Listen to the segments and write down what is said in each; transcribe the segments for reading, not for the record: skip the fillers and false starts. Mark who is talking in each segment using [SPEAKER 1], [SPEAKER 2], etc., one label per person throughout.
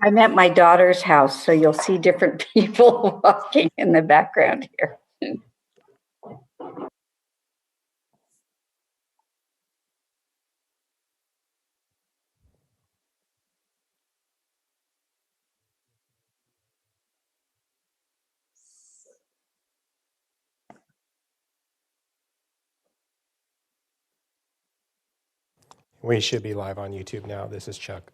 [SPEAKER 1] I'm at my daughter's house, so you'll see different people walking in the background here.
[SPEAKER 2] We should be live on YouTube now. This is Chuck.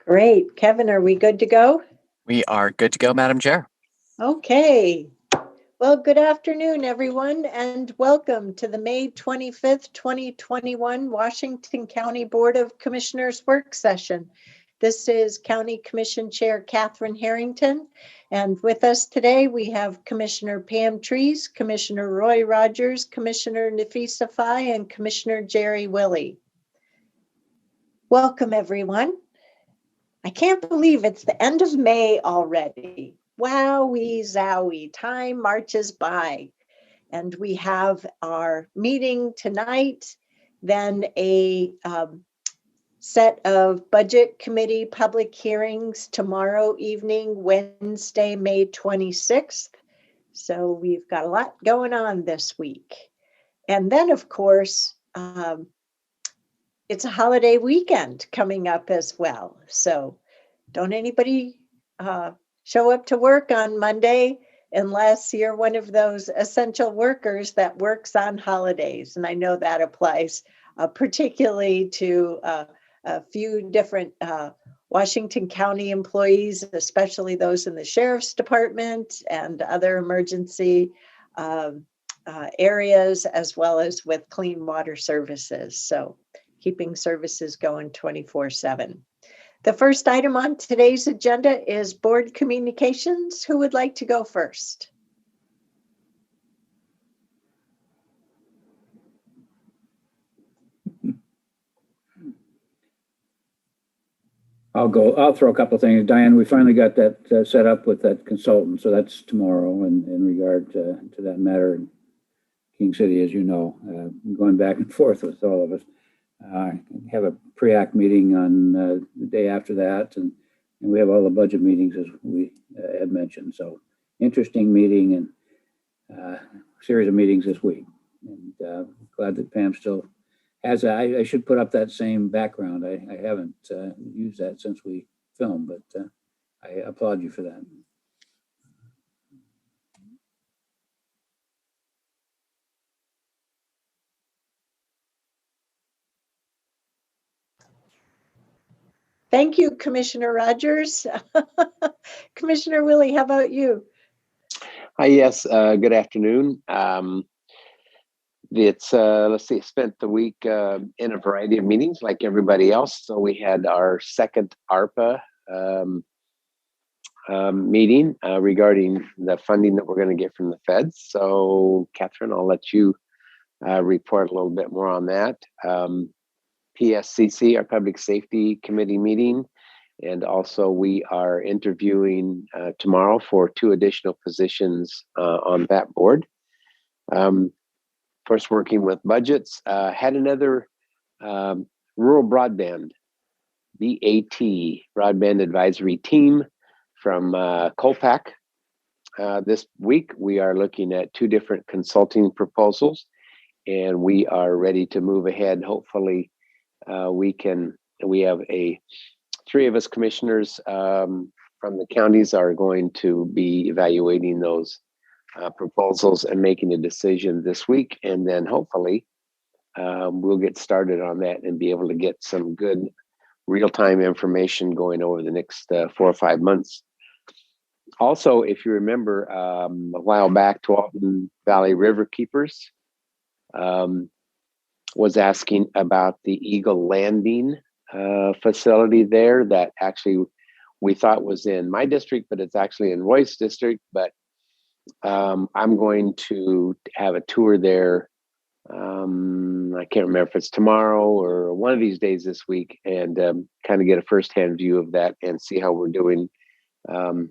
[SPEAKER 3] Great. Kevin, are we good to go?
[SPEAKER 4] We are good to go, Madam Chair.
[SPEAKER 3] Okay. Well, good afternoon, everyone, and welcome to the May 25th, 2021 Washington County Board of Commissioners work session. This is County Commission Chair Catherine Harrington, and with us today we have Commissioner Pam Trees, Commissioner Roy Rogers, Commissioner Nafisa Fai, and Commissioner Jerry Willey. Welcome, everyone. I can't believe it's the end of May already. Wowie zowie, time marches by. And we have our meeting tonight, then a set of budget committee public hearings tomorrow evening, Wednesday, May 26th. So we've got a lot going on this week. And then, of course, it's a holiday weekend coming up as well. So don't anybody show up to work on Monday unless you're one of those essential workers that works on holidays. And I know that applies particularly to a few different Washington County employees, especially those in the Sheriff's Department and other emergency areas, as well as with clean water services. So keeping services going 24/7. The first item on today's agenda is board communications. Who would like to go first?
[SPEAKER 5] I'll go. I'll throw a couple of things. Diane, we finally got that set up with that consultant, so that's tomorrow. And in regard to that matter in King City, as you know, going back and forth with all of us. Have a pre-act meeting on the day after that, and we have all the budget meetings as we had mentioned. So interesting meeting and series of meetings this week. And glad that Pam still has that. I should put up that same background. I haven't used that since we filmed, but I applaud you for that.
[SPEAKER 3] Thank you, Commissioner Rogers. Commissioner Willey, how about you?
[SPEAKER 6] Hi, yes, good afternoon. It's, let's see, spent the week in a variety of meetings like everybody else. So we had our second ARPA meeting regarding the funding that we're going to get from the feds. So Catherine, I'll let you report a little bit more on that. PSCC, our Public Safety Committee meeting. And also we are interviewing tomorrow for 2 additional positions on that board. First, working with budgets, had another rural broadband, BAT, Broadband Advisory Team from Colpac. This week, we are looking at 2 different consulting proposals, and we are ready to move ahead. Hopefully, we have 3 of us commissioners from the counties are going to be evaluating those proposals and making a decision this week. And then hopefully we'll get started on that and be able to get some good real-time information going over the next 4 or 5 months. Also, if you remember a while back, Tualatin Valley River Keepers was asking about the Eagle Landing facility there that actually we thought was in my district, but it's actually in Roy's district. But I'm going to have a tour there. I can't remember if it's tomorrow or one of these days this week, and kind of get a firsthand view of that and see how we're doing. And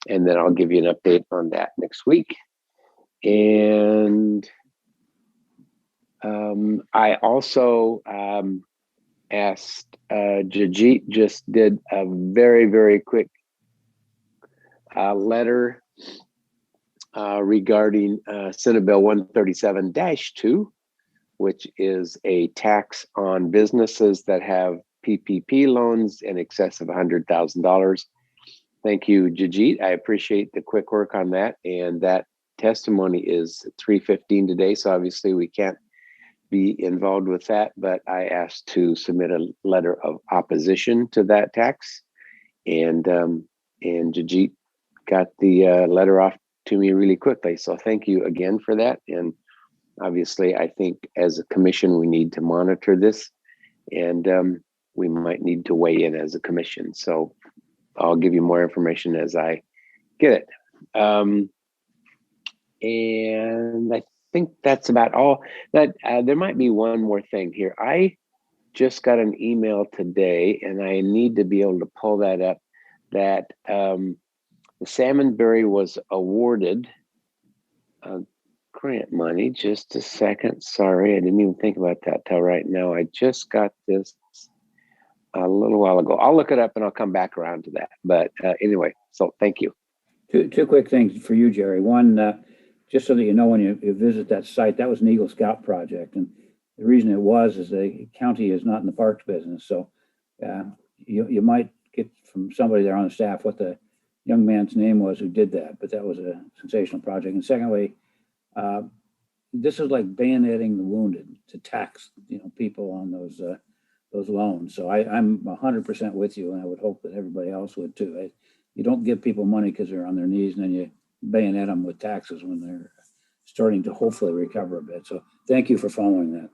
[SPEAKER 6] then I'll give you an update on that next week. And I also asked, Jajit just did a very, very quick letter regarding Senate Bill 137-2, which is a tax on businesses that have PPP loans in excess of $100,000. Thank you, Jajit. I appreciate the quick work on that. And that testimony is 3:15 today, so obviously we can't be involved with that, but I asked to submit a letter of opposition to that tax. And Jajit got the letter off to me really quickly. So thank you again for that. And obviously, I think as a commission, we need to monitor this, and we might need to weigh in as a commission. So I'll give you more information as I get it. And I think that's about all. That there might be one more thing here. I just got an email today, and I need to be able to pull that up, that the Salmonberry was awarded grant money. Just a second. Sorry, I didn't even think about that till right now. I just got this a little while ago. I'll look it up and I'll come back around to that. But anyway, so thank you.
[SPEAKER 5] Two quick things for you, Jerry. One, just so that you know, when you visit that site, that was an Eagle Scout project. And the reason it was is the county is not in the parks business. So you might get from somebody there on the staff what the young man's name was who did that, but that was a sensational project. And secondly, this is like bayoneting the wounded to tax, people on those loans. So I'm 100% with you, and I would hope that everybody else would too. You don't give people money because they're on their knees, and then you bayonet them with taxes when they're starting to hopefully recover a bit. So thank you for following that.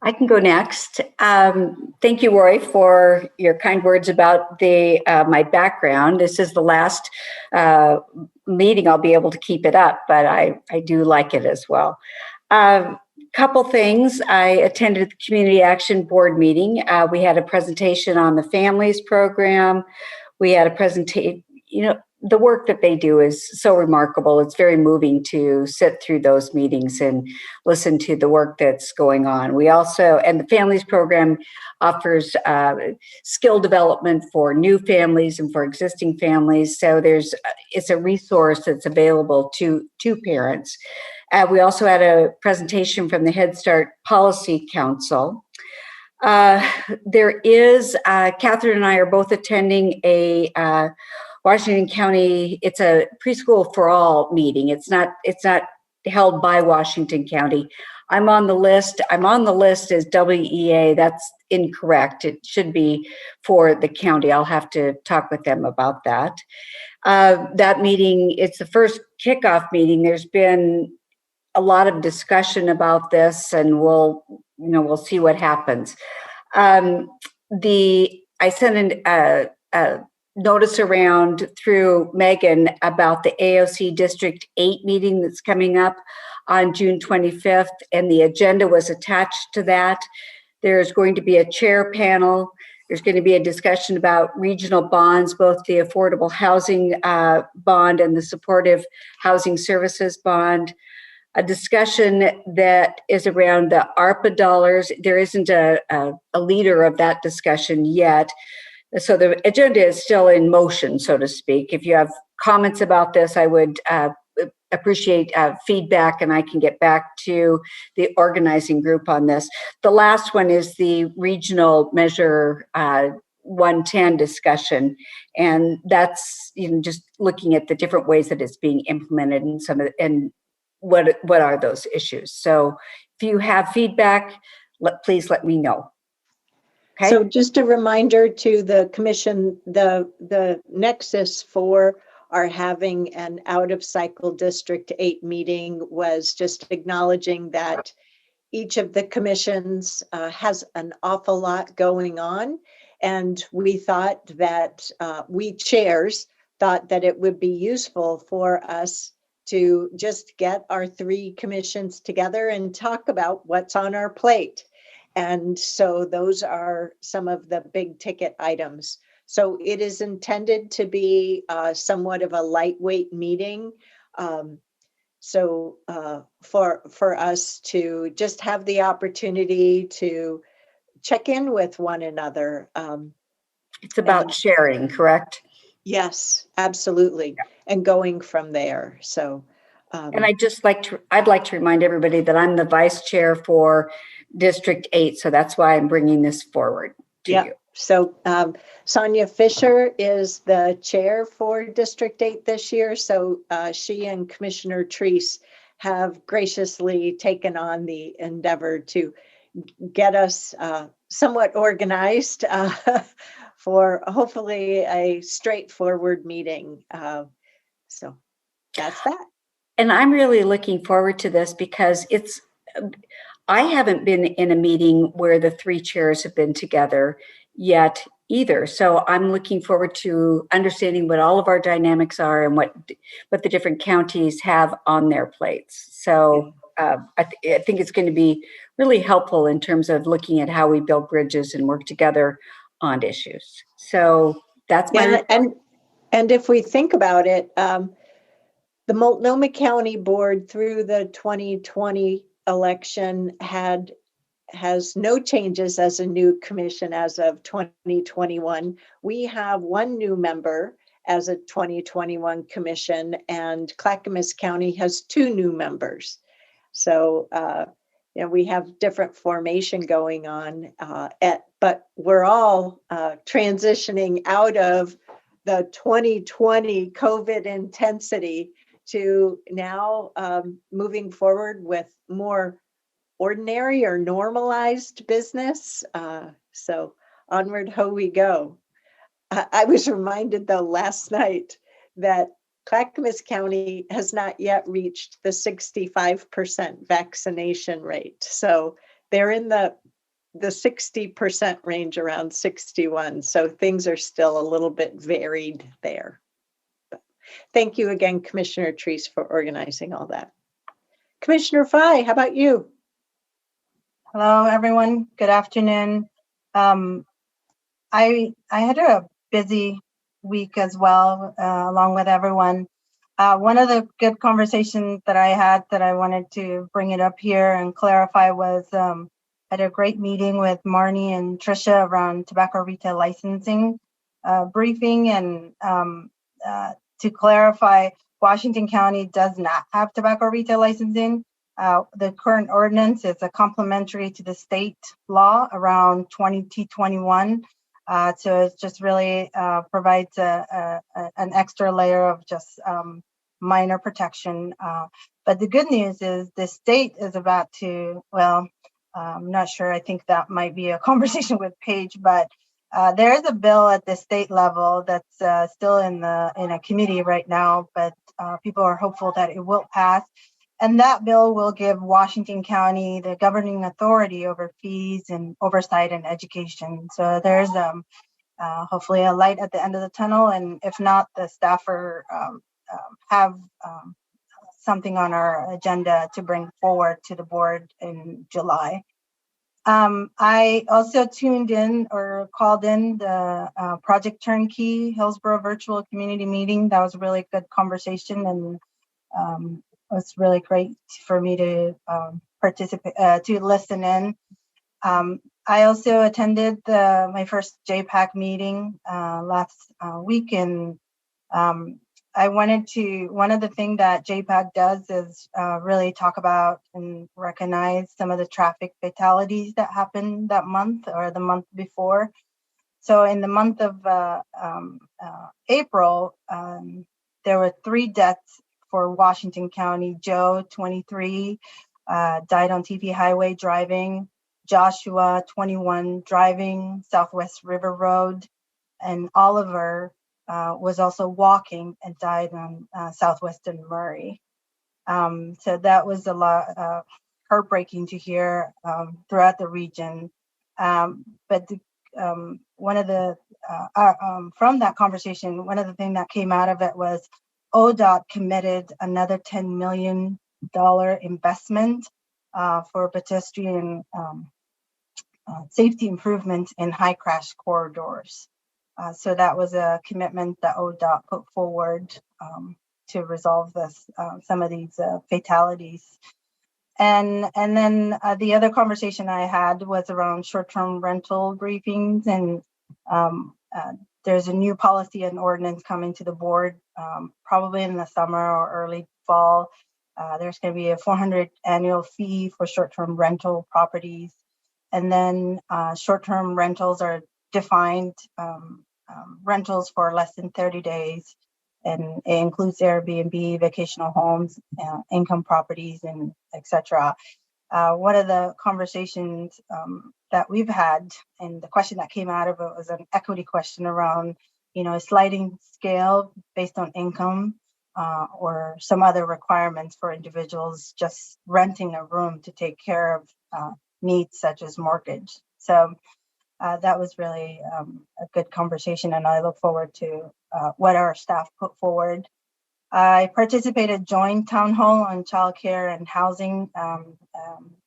[SPEAKER 1] I can go next. Thank you, Roy, for your kind words about my background. This is the last meeting I'll be able to keep it up, but I do like it as well. Couple things. I attended the Community Action Board meeting. We had a presentation on the Families Program. We had a presentation, the work that they do is so remarkable. It's very moving to sit through those meetings and listen to the work that's going on. We also, and the Families Program offers skill development for new families and for existing families. So it's a resource that's available to parents. We also had a presentation from the Head Start Policy Council. There is, Catherine and I are both attending a Washington County, it's a preschool for all meeting. It's not held by Washington County. I'm on the list as WEA. That's incorrect. It should be for the county. I'll have to talk with them about that. That meeting, it's the first kickoff meeting. There's been a lot of discussion about this, and we'll see what happens. I sent a notice around through Megan about the AOC District 8 meeting that's coming up on June 25th, and the agenda was attached to that. There's going to be a chair panel. There's going to be a discussion about regional bonds, both the affordable housing bond and the supportive housing services bond. A discussion that is around the ARPA dollars. There isn't a leader of that discussion yet. So the agenda is still in motion, so to speak. If you have comments about this, I would appreciate feedback, and I can get back to the organizing group on this. The last one is the regional measure 110 discussion, and that's just looking at the different ways that it's being implemented and what are those issues. So if you have feedback, please let me know. Okay.
[SPEAKER 3] So just a reminder to the commission, the nexus for our having an out of cycle District 8 meeting was just acknowledging that each of the commissions has an awful lot going on. And we thought that we chairs thought that it would be useful for us to just get our 3 commissions together and talk about what's on our plate. And so those are some of the big ticket items. So it is intended to be somewhat of a lightweight meeting. So for us to just have the opportunity to check in with one another.
[SPEAKER 1] It's about sharing, correct?
[SPEAKER 3] Yes, absolutely. And going from there. So,
[SPEAKER 1] and I'd like to remind everybody that I'm the vice chair for District 8. So that's why I'm bringing this forward to you.
[SPEAKER 3] So Sonia Fisher is the chair for District 8 this year. So she and Commissioner Treese have graciously taken on the endeavor to get us somewhat organized for hopefully a straightforward meeting. So that's that.
[SPEAKER 1] And I'm really looking forward to this because I haven't been in a meeting where the three chairs have been together yet either. So I'm looking forward to understanding what all of our dynamics are and what the different counties have on their plates. So I think it's going to be really helpful in terms of looking at how we build bridges and work together on issues. So that's my
[SPEAKER 3] and if we think about it, the Multnomah County Board through the 2020 election has no changes as a new commission as of 2021. We have one new member as a 2021 commission, and Clackamas County has two new members. So we have different formation going on, but we're all transitioning out of the 2020 COVID intensity to now moving forward with more ordinary or normalized business. So onward, ho we go. I was reminded though last night that Clackamas County has not yet reached the 65% vaccination rate. So they're in the 60% range, around 61. So things are still a little bit varied there. But thank you again, Commissioner Treese, for organizing all that. Commissioner Fye, how about you?
[SPEAKER 7] Hello, everyone. Good afternoon. I had a busy week as well, along with everyone. One of the good conversations that I had that I wanted to bring it up here and clarify was I had a great meeting with Marnie and Tricia around tobacco retail licensing briefing. And to clarify, Washington County does not have tobacco retail licensing. The current ordinance is a complementary to the state law around 2021. So it just really provides an extra layer of just minor protection. But the good news is the state is about to, well, I'm not sure. I think that might be a conversation with Paige, but there is a bill at the state level that's still in a committee right now, but people are hopeful that it will pass. And that bill will give Washington County the governing authority over fees and oversight and education. So there's hopefully a light at the end of the tunnel. And if not, the staffer have something on our agenda to bring forward to the board in July. I also tuned in or called in the Project Turnkey Hillsborough virtual community meeting. That was a really good conversation, and it was really great for me to participate, to listen in. I also attended my first JPAC meeting last week, and I wanted to, one of the things that JPAC does is really talk about and recognize some of the traffic fatalities that happened that month or the month before. So in the month of April, there were 3 deaths for Washington County. Joe, 23, died on TP Highway driving. Joshua, 21, driving Southwest River Road. And Oliver was also walking and died on Southwestern Murray. So that was a lot heartbreaking to hear throughout the region. But one of the from that conversation, one of the things that came out of it was ODOT committed another $10 million investment for pedestrian safety improvements in high crash corridors. So that was a commitment that ODOT put forward to resolve this, some of these fatalities. And then the other conversation I had was around short-term rental briefings, and there's a new policy and ordinance coming to the board, probably in the summer or early fall. There's going to be a $400 annual fee for short-term rental properties, and then short-term rentals are defined rentals for less than 30 days. And it includes Airbnb, vacational homes, income properties, and etc. One of the conversations that we've had, and the question that came out of it was an equity question around, a sliding scale based on income or some other requirements for individuals just renting a room to take care of needs such as mortgage. So that was really a good conversation, and I look forward to what our staff put forward. I participated joint town hall on childcare and housing.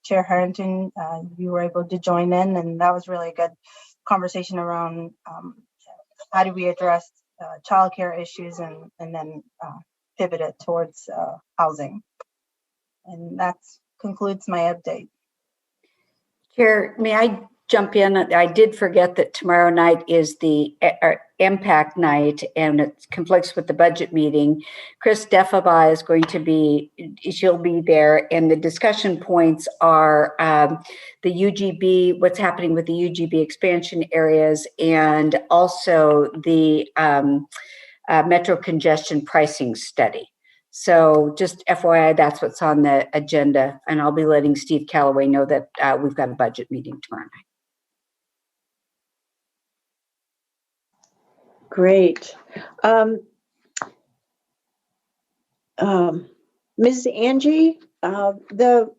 [SPEAKER 7] Chair Harrington, you were able to join in, and that was really a good conversation around how do we address childcare issues and then pivot it towards housing. And that concludes my update.
[SPEAKER 1] Chair, may I jump in? I did forget that tomorrow night is the impact night, and it conflicts with the budget meeting. Chris Defaba is going to be, she'll be there, and the discussion points are the UGB, what's happening with the UGB expansion areas, and also the metro congestion pricing study. So just FYI, that's what's on the agenda, and I'll be letting Steve Calloway know that we've got a budget meeting tomorrow night.
[SPEAKER 3] Great. Ms. Angie, the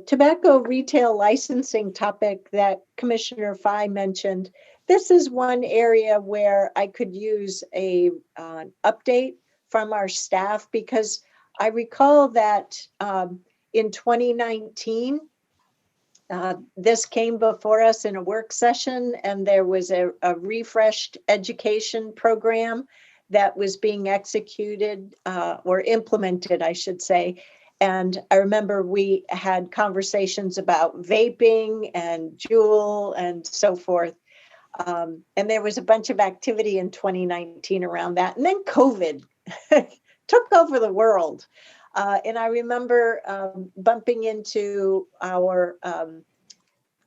[SPEAKER 3] tobacco retail licensing topic that Commissioner Fye mentioned, this is one area where I could use an update from our staff, because I recall that in 2019, this came before us in a work session, and there was a refreshed education program that was being executed or implemented, I should say. And I remember we had conversations about vaping and Juul and so forth. And there was a bunch of activity in 2019 around that. And then COVID took over the world. And I remember bumping into our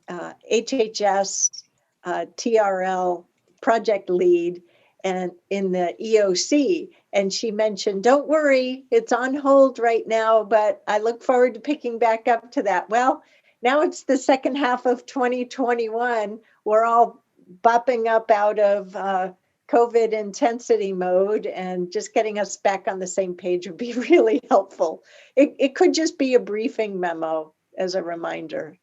[SPEAKER 3] HHS TRL project lead and in the EOC, and she mentioned, don't worry, it's on hold right now, but I look forward to picking back up to that. Well, now it's the second half of 2021. We're all bopping up out of COVID intensity mode, and just getting us back on the same page would be really helpful. It could just be a briefing memo as a reminder.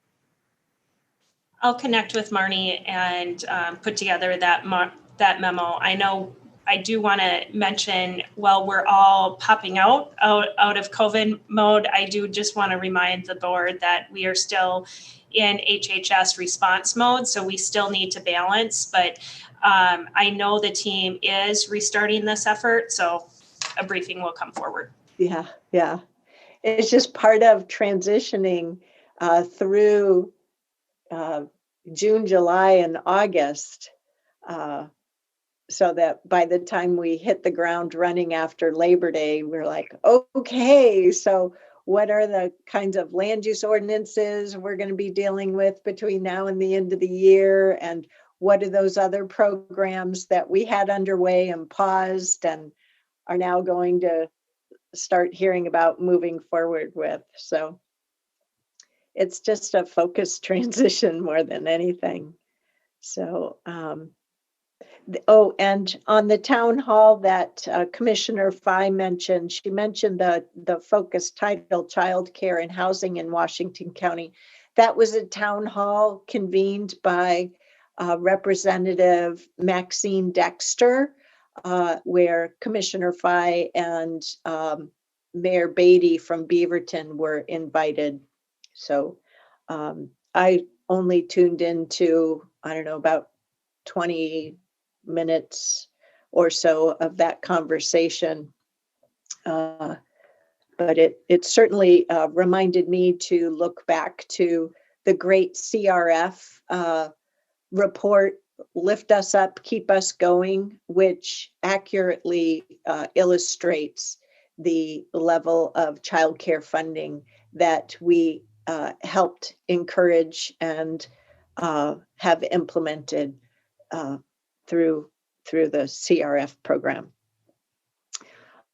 [SPEAKER 8] I'll connect with Marnie and put together that memo. I know I do want to mention, while we're all popping out of COVID mode, I do just want to remind the board that we are still in HHS response mode, so we still need to balance. But I know the team is restarting this effort, so a briefing will come forward.
[SPEAKER 3] Yeah. It's just part of transitioning through June, July, and August, so that by the time we hit the ground running after Labor Day, we're like, okay, so what are the kinds of land use ordinances we're going to be dealing with between now and the end of the year? And what are those other programs that we had underway and paused and are now going to start hearing about moving forward with? So it's just a focused transition more than anything. So, and on the town hall that Commissioner Fye mentioned, she mentioned the focus title, Childcare and Housing in Washington County. That was a town hall convened by Representative Maxine Dexter, where Commissioner Fye and Mayor Beatty from Beaverton were invited. So I only tuned into, I don't know, about 20 minutes or so of that conversation. But it certainly reminded me to look back to the great CRF report, Lift Us Up, Keep Us Going, which accurately illustrates the level of childcare funding that we helped encourage and have implemented through the CRF program.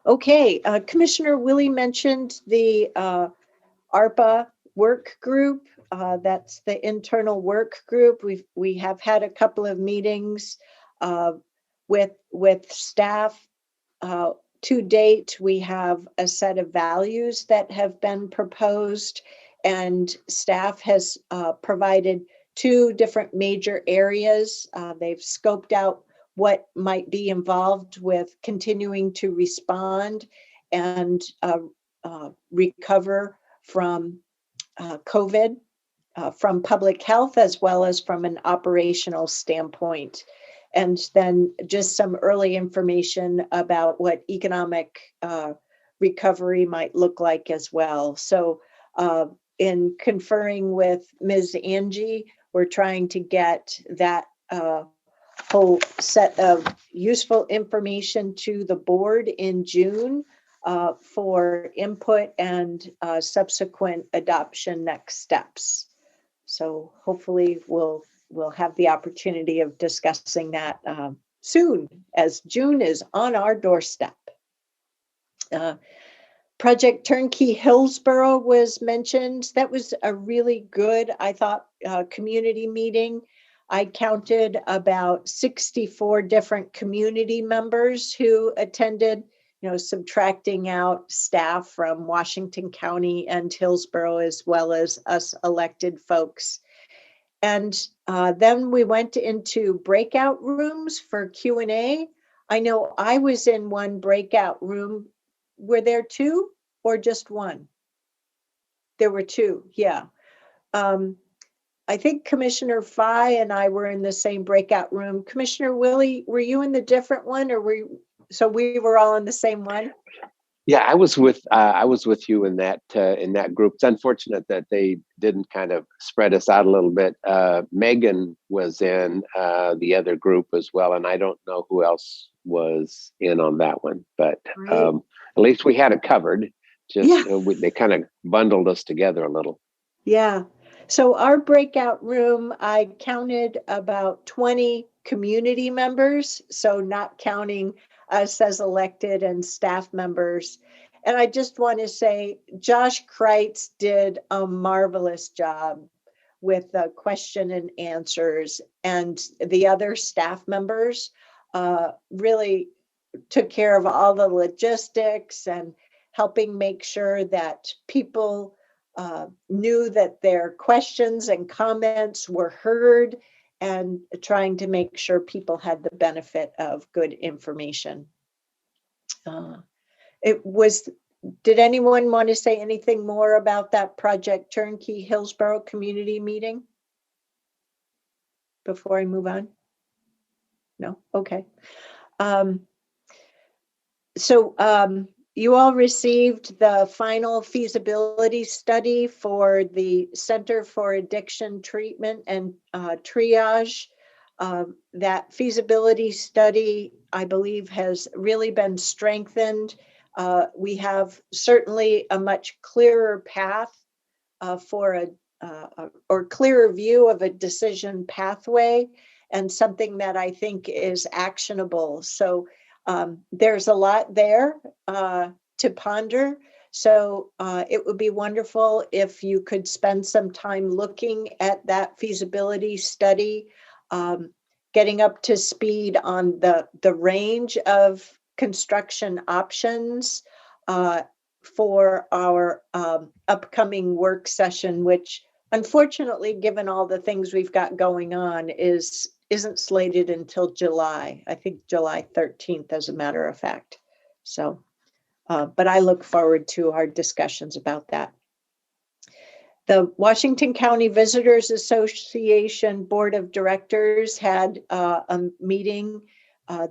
[SPEAKER 3] Okay, Commissioner Willie mentioned the ARPA work group. That's the internal work group. We have had a couple of meetings with staff. To date, we have a set of values that have been proposed, and staff has provided 2 different major areas. They've scoped out what might be involved with continuing to respond and recover from COVID, from public health, as well as from an operational standpoint. And then just some early information about what economic recovery might look like as well. So in conferring with Ms. Angie, we're trying to get that whole set of useful information to the board in June for input and subsequent adoption next steps. So hopefully we'll have the opportunity of discussing that soon, as June is on our doorstep. Project Turnkey Hillsborough was mentioned. That was a really good, I thought, community meeting. I counted about 64 different community members who attended, subtracting out staff from Washington County and Hillsborough, as well as us elected folks. And then we went into breakout rooms for Q&A. I know I was in one breakout room. Were there 2 or just 1? There were 2, yeah. I think Commissioner Fye and I were in the same breakout room. Commissioner Willie, were you in the different one, or so we were all in the same one?
[SPEAKER 6] Yeah, I was with you in that group. It's unfortunate that they didn't kind of spread us out a little bit. Megan was in the other group as well, and I don't know who else was in on that one, but
[SPEAKER 3] Right.
[SPEAKER 6] At least we had it covered. Just
[SPEAKER 3] Yeah.
[SPEAKER 6] They kind of bundled us together a little.
[SPEAKER 3] Yeah. So our breakout room, I counted about 20 community members, so not counting us as elected and staff members. And I just want to say, Josh Kreitz did a marvelous job with the question and answers, and the other staff members really took care of all the logistics and helping make sure that people knew that their questions and comments were heard, and trying to make sure people had the benefit of good information. Did anyone want to say anything more about that Project Turnkey Hillsborough community meeting before I move on? No? Okay. You all received the final feasibility study for the Center for Addiction Treatment and Triage. That feasibility study, I believe, has really been strengthened. We have certainly a much clearer path for or clearer view of a decision pathway, and something that I think is actionable. So there's a lot there to ponder. So it would be wonderful if you could spend some time looking at that feasibility study, getting up to speed on the range of construction options for our upcoming work session, which unfortunately, given all the things we've got going on, isn't slated until July. I think July 13th, as a matter of fact. So, but I look forward to our discussions about that. The Washington County Visitors Association Board of Directors had a meeting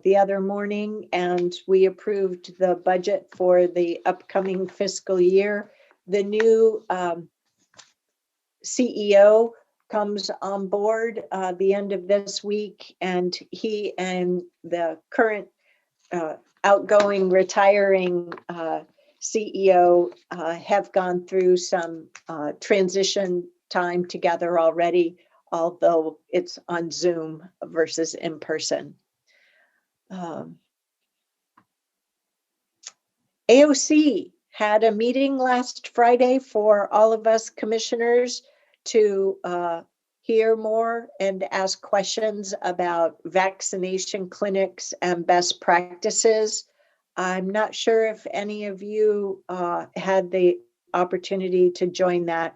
[SPEAKER 3] the other morning, and we approved the budget for the upcoming fiscal year. The new CEO comes on board the end of this week, and he and the current outgoing retiring CEO have gone through some transition time together already, although it's on Zoom versus in person. AOC had a meeting last Friday for all of us commissioners to hear more and ask questions about vaccination clinics and best practices. I'm not sure if any of you had the opportunity to join that.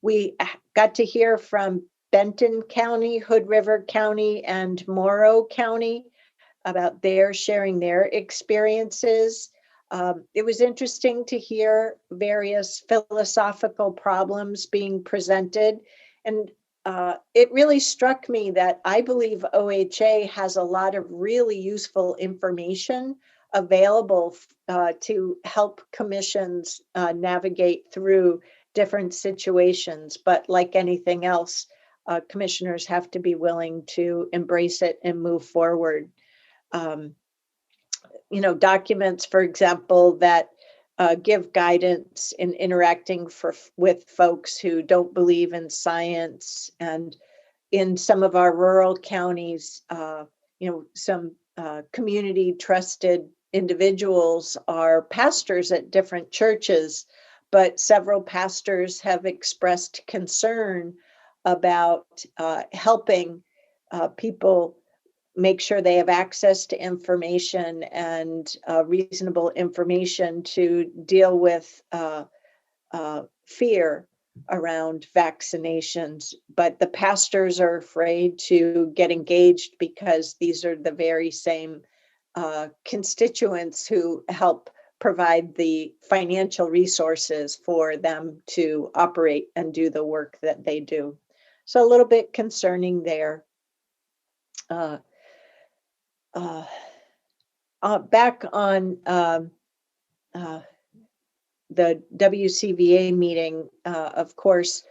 [SPEAKER 3] We got to hear from Benton County, Hood River County, and Morrow County about their sharing their experiences. It was interesting to hear various philosophical problems being presented. And it really struck me that I believe OHA has a lot of really useful information available to help commissions navigate through different situations. But like anything else, commissioners have to be willing to embrace it and move forward. Documents, for example, that give guidance in interacting with folks who don't believe in science. And in some of our rural counties, some community trusted individuals are pastors at different churches, but several pastors have expressed concern about helping people make sure they have access to information and reasonable information to deal with fear around vaccinations. But the pastors are afraid to get engaged because these are the very same constituents who help provide the financial resources for them to operate and do the work that they do. So a little bit concerning there. Back on the WCVA meeting, of course,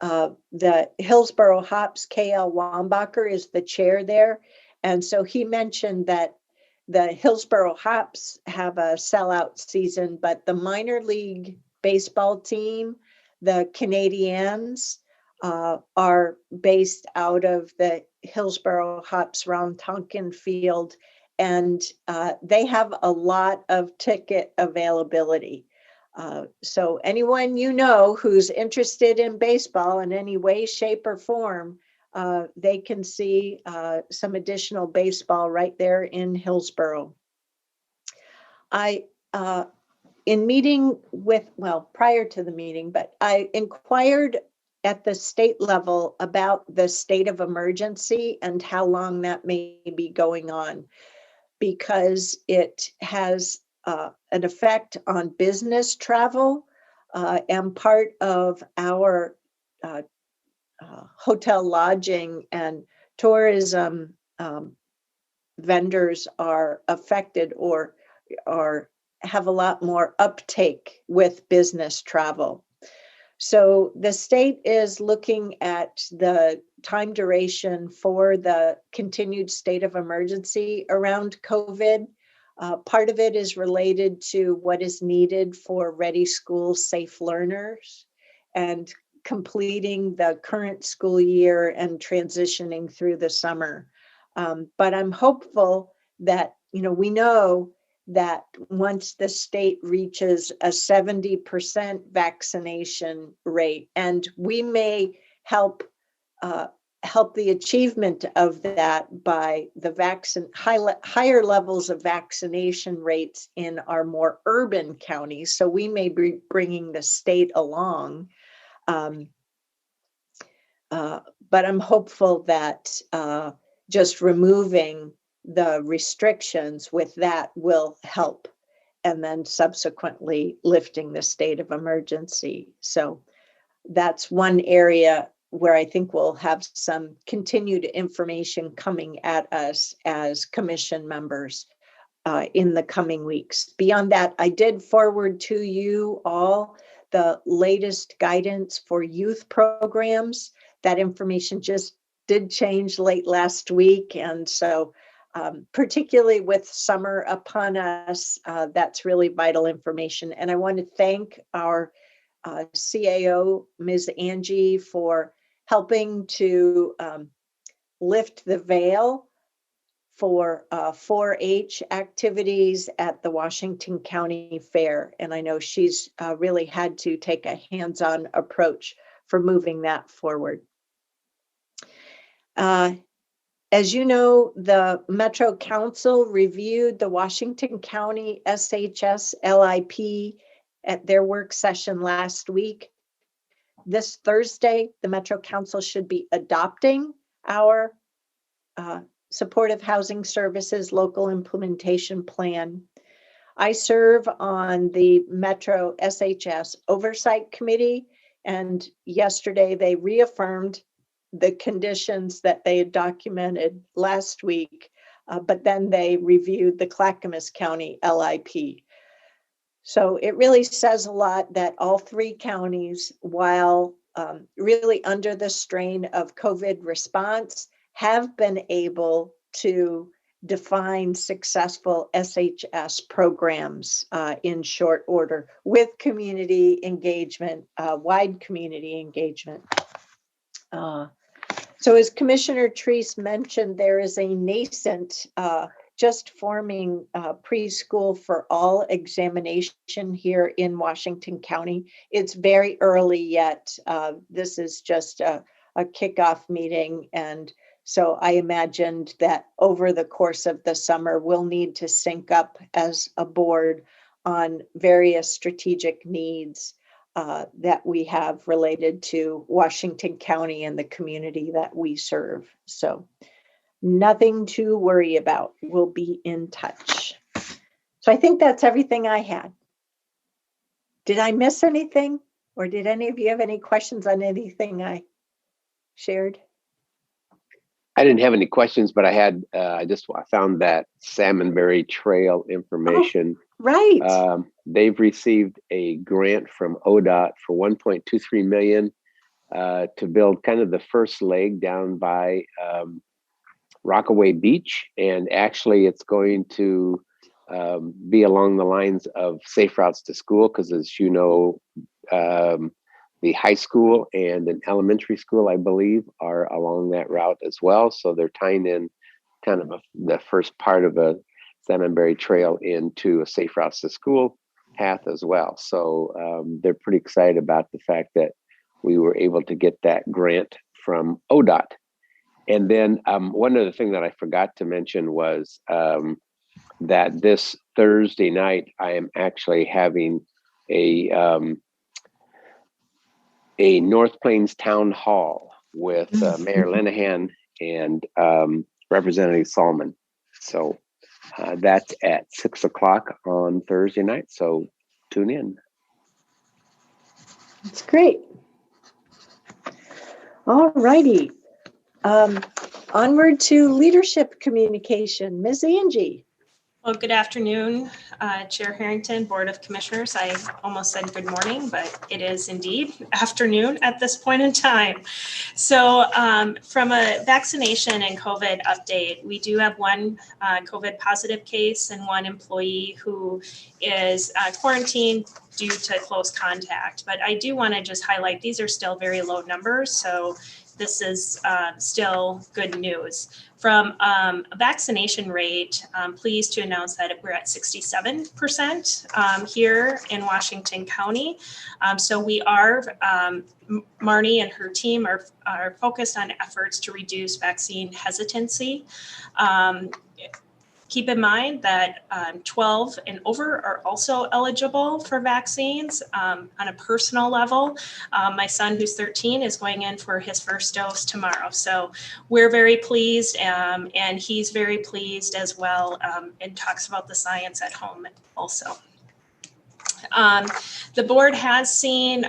[SPEAKER 3] the Hillsborough Hops, K.L. Wambacher is the chair there. And so he mentioned that the Hillsborough Hops have a sellout season, but the minor league baseball team, the Canadiens, are based out of the Hillsborough Hops Round Tonkin Field, and they have a lot of ticket availability. So anyone who's interested in baseball in any way, shape, or form, they can see some additional baseball right there in Hillsborough. In meeting with, prior to the meeting, but I inquired at the state level about the state of emergency and how long that may be going on, because it has an effect on business travel, and part of our hotel lodging and tourism vendors are affected or have a lot more uptake with business travel. So the state is looking at the time duration for the continued state of emergency around COVID. Part of it is related to what is needed for ready school safe learners and completing the current school year and transitioning through the summer. But I'm hopeful that, we know that once the state reaches a 70% vaccination rate, and we may help the achievement of that by the higher levels of vaccination rates in our more urban counties. So we may be bringing the state along. But I'm hopeful that just removing the restrictions with that will help, and then subsequently lifting the state of emergency. So that's one area where I think we'll have some continued information coming at us as commission members in the coming weeks. Beyond that, I did forward to you all the latest guidance for youth programs. That information just did change late last week. And so particularly with summer upon us, that's really vital information. And I want to thank our CAO, Ms. Angie, for helping to lift the veil for 4-H activities at the Washington County Fair. And I know she's really had to take a hands-on approach for moving that forward. As you know, the Metro Council reviewed the Washington County SHS LIP at their work session last week. This Thursday, the Metro Council should be adopting our Supportive Housing Services Local Implementation Plan. I serve on the Metro SHS Oversight Committee, and yesterday they reaffirmed the conditions that they had documented last week, but then they reviewed the Clackamas County LIP. So it really says a lot that all three counties, while really under the strain of COVID response, have been able to define successful SHS programs in short order with community engagement, wide community engagement. So as Commissioner Treese mentioned, there is a nascent, just forming preschool for all examination here in Washington County. It's very early yet. This is just a kickoff meeting. And so I imagined that over the course of the summer, we'll need to sync up as a board on various strategic needs that we have related to Washington County and the community that we serve. So nothing to worry about. We'll be in touch. So I think that's everything I had. Did I miss anything? Or did any of you have any questions on anything I shared?
[SPEAKER 6] I didn't have any questions, but I found that Salmonberry Trail information.
[SPEAKER 3] Oh, right.
[SPEAKER 6] They've received a grant from ODOT for $1.23 million to build kind of the first leg down by Rockaway Beach. And actually it's going to be along the lines of safe routes to school, because as you know, the high school and an elementary school, I believe, are along that route as well. So they're tying in kind of the first part of a Salmonberry Trail into a safe routes to school path as well. So they're pretty excited about the fact that we were able to get that grant from ODOT. And then one other thing that I forgot to mention was that this Thursday night, I am actually having a North Plains Town Hall with Mayor Linehan and Representative Solomon. So that's at 6 o'clock on Thursday night. So tune in.
[SPEAKER 3] That's great. All righty. Onward to leadership communication. Ms. Angie.
[SPEAKER 8] Well, good afternoon, Chair Harrington, Board of Commissioners. I almost said good morning, but it is indeed afternoon at this point in time. So from a vaccination and COVID update, we do have one COVID positive case and one employee who is quarantined due to close contact. But I do want to just highlight, these are still very low numbers. So this is still good news. From a vaccination rate, I'm pleased to announce that we're at 67% here in Washington County. So we are, Marnie and her team are focused on efforts to reduce vaccine hesitancy. Keep in mind that 12 and over are also eligible for vaccines on a personal level. My son, who's 13, is going in for his first dose tomorrow. So we're very pleased, and he's very pleased as well, and talks about the science at home also. The board has seen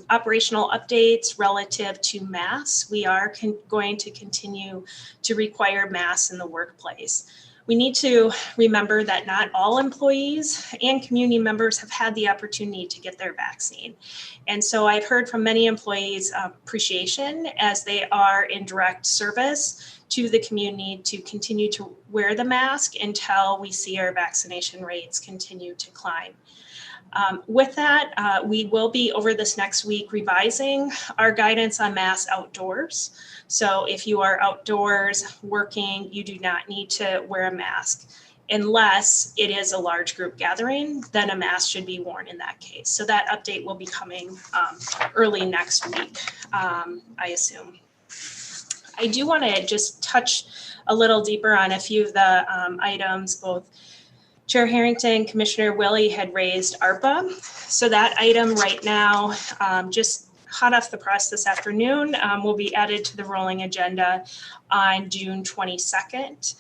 [SPEAKER 8] operational updates relative to masks. We are going to continue to require masks in the workplace. We need to remember that not all employees and community members have had the opportunity to get their vaccine. And so I've heard from many employees appreciation as they are in direct service to the community to continue to wear the mask until we see our vaccination rates continue to climb. With that, we will be over this next week revising our guidance on masks outdoors. So if you are outdoors working, you do not need to wear a mask. Unless it is a large group gathering, then a mask should be worn in that case. So that update will be coming early next week, I assume. I do want to just touch a little deeper on a few of the items both Chair Harrington, Commissioner Willie had raised ARPA. So that item right now, just hot off the press this afternoon, will be added to the rolling agenda on June 22nd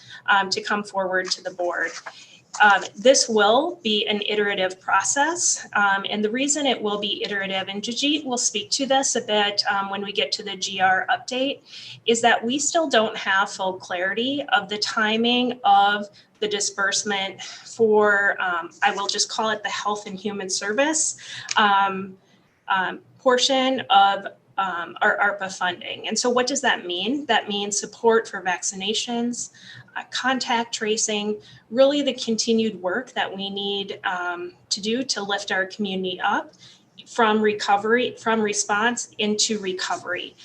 [SPEAKER 8] to come forward to the board. This will be an iterative process, and the reason it will be iterative, and Jajit will speak to this a bit when we get to the GR update, is that we still don't have full clarity of the timing of the disbursement for, I will just call it the Health and Human Service portion of our ARPA funding. And so what does that mean? That means support for vaccinations, contact tracing, really the continued work that we need to do to lift our community up from recovery, from response into recovery.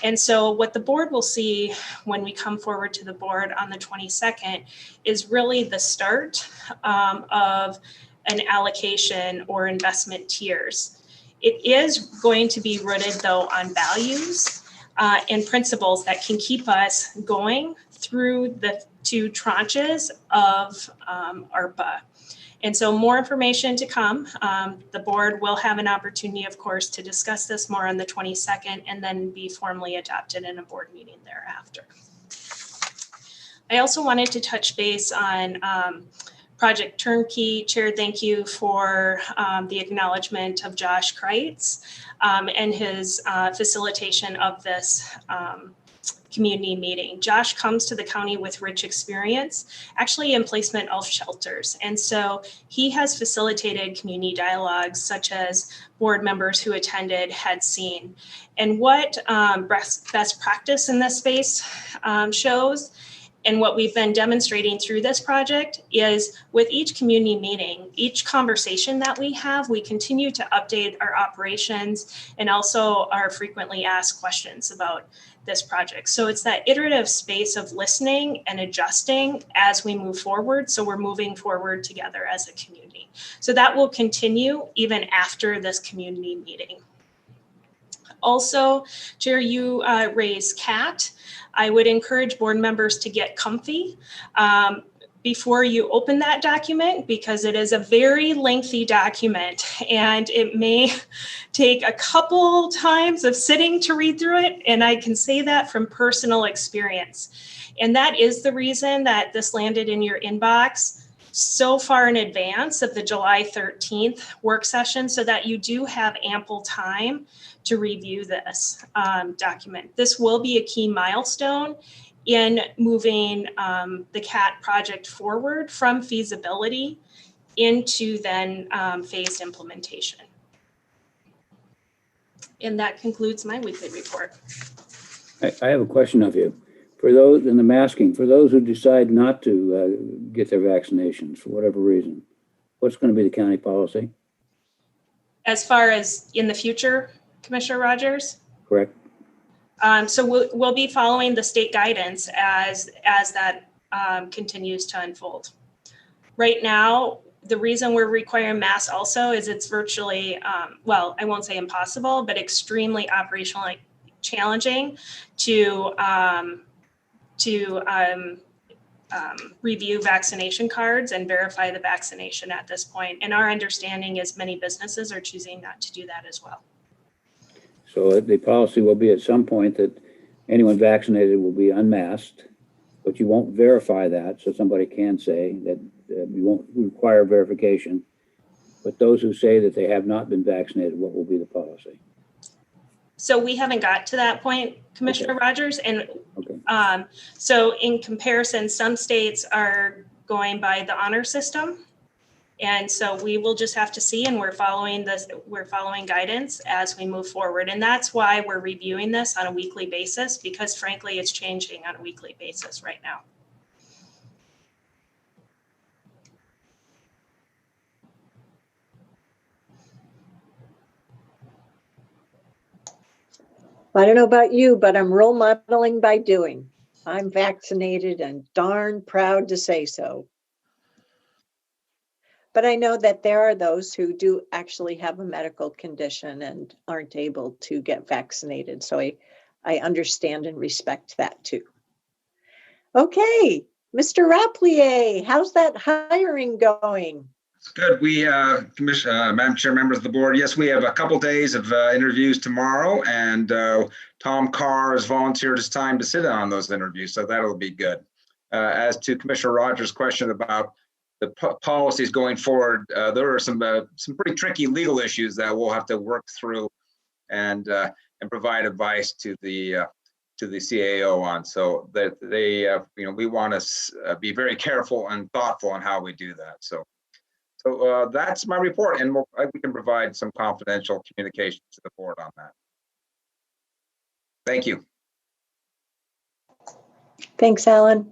[SPEAKER 8] And so what the board will see when we come forward to the board on the 22nd is really the start of an allocation or investment tiers. It is going to be rooted though on values and principles that can keep us going through the two tranches of ARPA. And so more information to come. The board will have an opportunity, of course, to discuss this more on the 22nd and then be formally adopted in a board meeting thereafter. I also wanted to touch base on Project Turnkey. Chair, thank you for the acknowledgement of Josh Kreitz and his facilitation of this community meeting. Josh comes to the county with rich experience, actually in placement of shelters. And so he has facilitated community dialogues such as board members who attended had seen. And what best practice in this space shows, and what we've been demonstrating through this project is with each community meeting, each conversation that we have, we continue to update our operations and also our frequently asked questions about this project. So it's that iterative space of listening and adjusting as we move forward. So we're moving forward together as a community. So that will continue even after this community meeting. Also, Chair, you raised CAT. I would encourage board members to get comfy before you open that document because it is a very lengthy document and it may take a couple times of sitting to read through it. And I can say that from personal experience. And that is the reason that this landed in your inbox so far in advance of the July 13th work session so that you do have ample time to review this document. This will be a key milestone in moving the CAT project forward from feasibility into then phased implementation. And that concludes my weekly report.
[SPEAKER 5] I have a question of you. For those in the masking, for those who decide not to get their vaccinations for whatever reason, what's going to be the county policy?
[SPEAKER 8] As far as in the future, Commissioner Rogers?
[SPEAKER 5] Correct.
[SPEAKER 8] So we'll be following the state guidance as that continues to unfold. Right now, the reason we're requiring masks also is it's virtually, well, I won't say impossible, but extremely operationally challenging to review vaccination cards and verify the vaccination at this point. And our understanding is many businesses are choosing not to do that as well.
[SPEAKER 5] So the policy will be at some point that anyone vaccinated will be unmasked, but you won't verify that. So somebody can say that we won't require verification. But those who say that they have not been vaccinated, what will be the policy?
[SPEAKER 8] So we haven't got to that point, Commissioner Rogers. And
[SPEAKER 5] Okay.
[SPEAKER 8] so in comparison, some states are going by the honor system. And so we will just have to see, and we're following guidance as we move forward. And that's why we're reviewing this on a weekly basis, because frankly, it's changing on a weekly basis right now.
[SPEAKER 3] I don't know about you, but I'm role modeling by doing. I'm vaccinated and darn proud to say so. But I know that there are those who do actually have a medical condition and aren't able to get vaccinated. So I understand and respect that too. Okay, Mr. Rapplier, how's that hiring going?
[SPEAKER 9] It's good. We, Madam Chair, members of the board, yes, we have a couple days of interviews tomorrow, and Tom Carr has volunteered his time to sit on those interviews, so that'll be good. As to Commissioner Rogers' question about the policies going forward, there are some pretty tricky legal issues that we'll have to work through and provide advice to the CAO on, so that they, we want to be very careful and thoughtful on how we do that. So that's my report, and we can provide some confidential communication to the board on that. Thank you.
[SPEAKER 3] Thanks, Alan.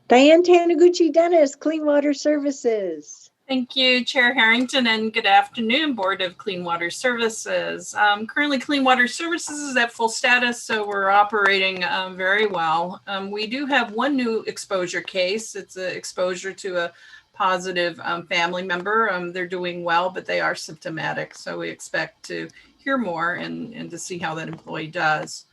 [SPEAKER 3] Diane Taniguchi-Dennis, Clean Water Services.
[SPEAKER 10] Thank you, Chair Harrington, and good afternoon, Board of Clean Water Services. Currently, Clean Water Services is at full status, so we're operating very well. We do have one new exposure case. It's an exposure to a positive family member. They're doing well, but they are symptomatic, so we expect to hear more and to see how that employee does.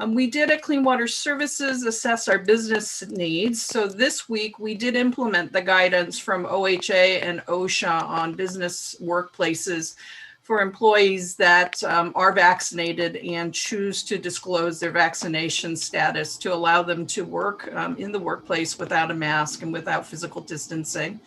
[SPEAKER 10] We did at Clean Water Services assess our business needs. So this week we did implement the guidance from OHA and OSHA on business workplaces for employees that are vaccinated and choose to disclose their vaccination status to allow them to work in the workplace without a mask and without physical distancing.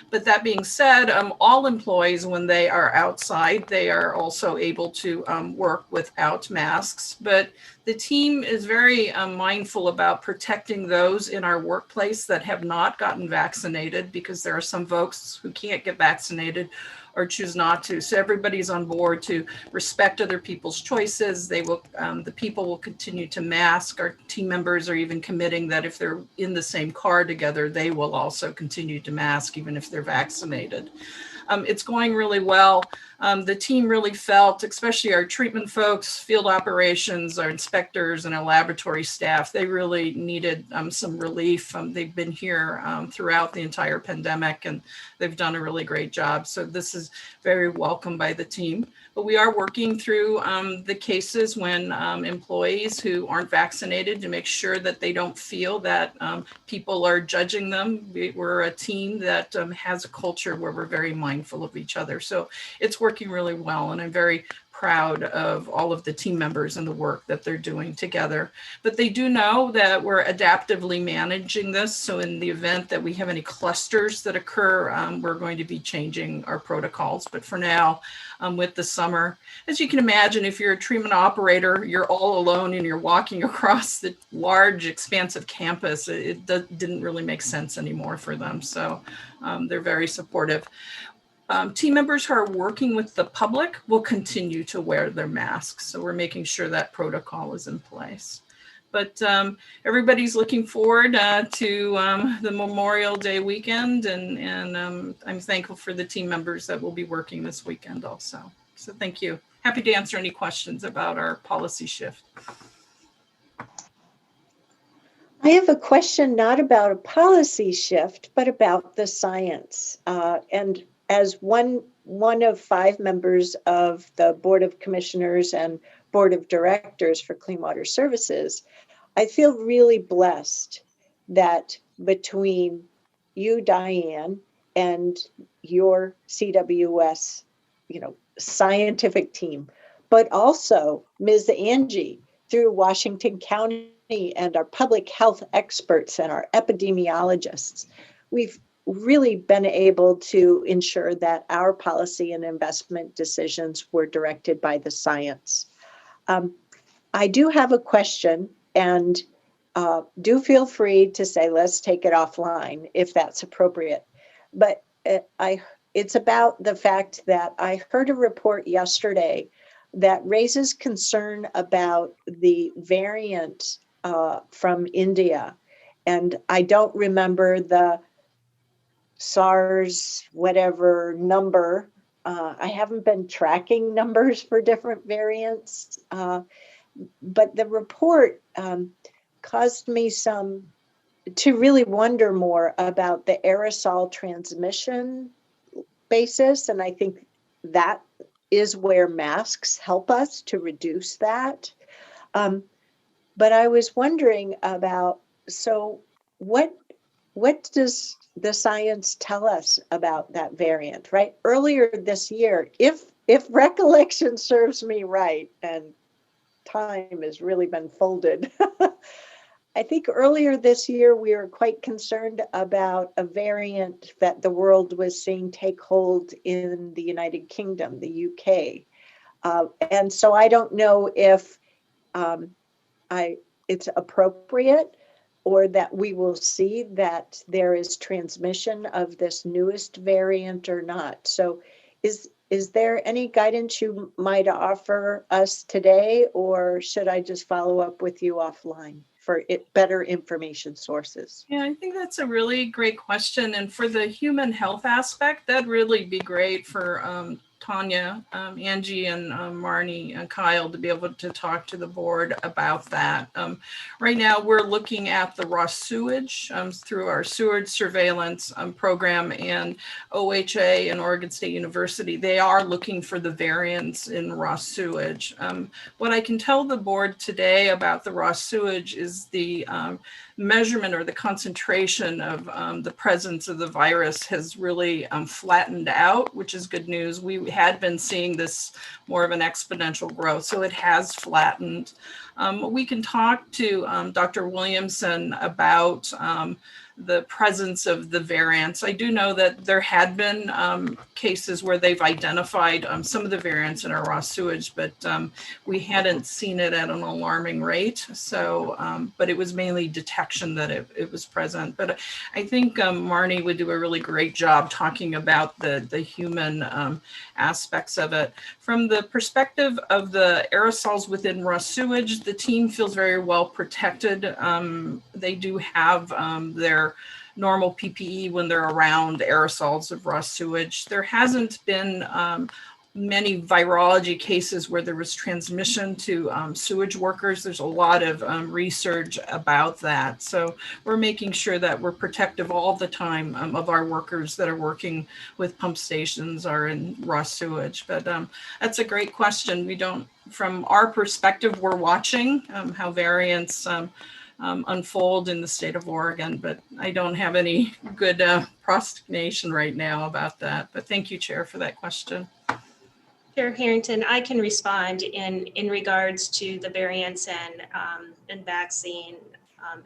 [SPEAKER 10] But that being said, all employees, when they are outside, they are also able to work without masks. But the team is very mindful about protecting those in our workplace that have not gotten vaccinated, because there are some folks who can't get vaccinated or choose not to. So everybody's on board to respect other people's choices. They will, the people will continue to mask. Our team members are even committing that if they're in the same car together, they will also continue to mask, even if they're vaccinated. It's going really well. The team really felt, especially our treatment folks, field operations, our inspectors, and our laboratory staff, they really needed some relief. They've been here throughout the entire pandemic, and they've done a really great job. So this is very welcome by the team. But we are working through the cases when employees who aren't vaccinated, to make sure that they don't feel that people are judging them. We're a team that has a culture where we're very mindful of each other. So it's working really well, and I'm very proud of all of the team members and the work that they're doing together. But they do know that we're adaptively managing this. So in the event that we have any clusters that occur, we're going to be changing our protocols. But for now, with the summer, as you can imagine, if you're a treatment operator, you're all alone and you're walking across the large, expansive campus, it didn't really make sense anymore for them. So they're very supportive. Team members who are working with the public will continue to wear their masks. So we're making sure that protocol is in place. But everybody's looking forward to the Memorial Day weekend, and I'm thankful for the team members that will be working this weekend also. So thank you. Happy to answer any questions about our policy shift.
[SPEAKER 3] I have a question not about a policy shift, but about the science. And as one of 5 members of the Board of Commissioners and Board of Directors for Clean Water Services, I feel really blessed that between you, Diane, and your CWS, scientific team, but also Ms. Angie through Washington County and our public health experts and our epidemiologists, we've really been able to ensure that our policy and investment decisions were directed by the science. I do have a question, and do feel free to say, let's take it offline if that's appropriate. But it's about the fact that I heard a report yesterday that raises concern about the variant from India. And I don't remember the SARS, whatever number. I haven't been tracking numbers for different variants, but the report caused me to really wonder more about the aerosol transmission basis. And I think that is where masks help us to reduce that. But I was wondering about, so what does the science tell us about that variant, right? Earlier this year, if recollection serves me right, and time has really been folded, I think earlier this year, we were quite concerned about a variant that the world was seeing take hold in the United Kingdom, the UK. And so I don't know if it's appropriate, or that we will see that there is transmission of this newest variant or not. So is there any guidance you might offer us today, or should I just follow up with you offline for better information sources?
[SPEAKER 10] Yeah, I think that's a really great question. And for the human health aspect, that'd really be great for Tanya, Angie, and Marnie and Kyle to be able to talk to the board about that. Right now, we're looking at the raw sewage through our sewage surveillance program, and OHA and Oregon State University, they are looking for the variants in raw sewage. What I can tell the board today about the raw sewage is the measurement or the concentration of the presence of the virus has really flattened out, which is good news. We had been seeing this more of an exponential growth, so it has flattened. We can talk to Dr. Williamson about the presence of the variants. I do know that there had been cases where they've identified some of the variants in our raw sewage, but we hadn't seen it at an alarming rate. So, but it was mainly detection that it was present. But I think Marnie would do a really great job talking about the human aspects of it. From the perspective of the aerosols within raw sewage, the team feels very well protected. They do have their normal PPE when they're around aerosols of raw sewage. There hasn't been many virology cases where there was transmission to sewage workers. There's a lot of research about that. So we're making sure that we're protective all the time of our workers that are working with pump stations or in raw sewage. But that's a great question. We don't, from our perspective, we're watching how variants unfold in the state of Oregon, but I don't have any good prognostication right now about that. But thank you, Chair, for that question.
[SPEAKER 8] Chair Harrington, I can respond in regards to the variants and vaccine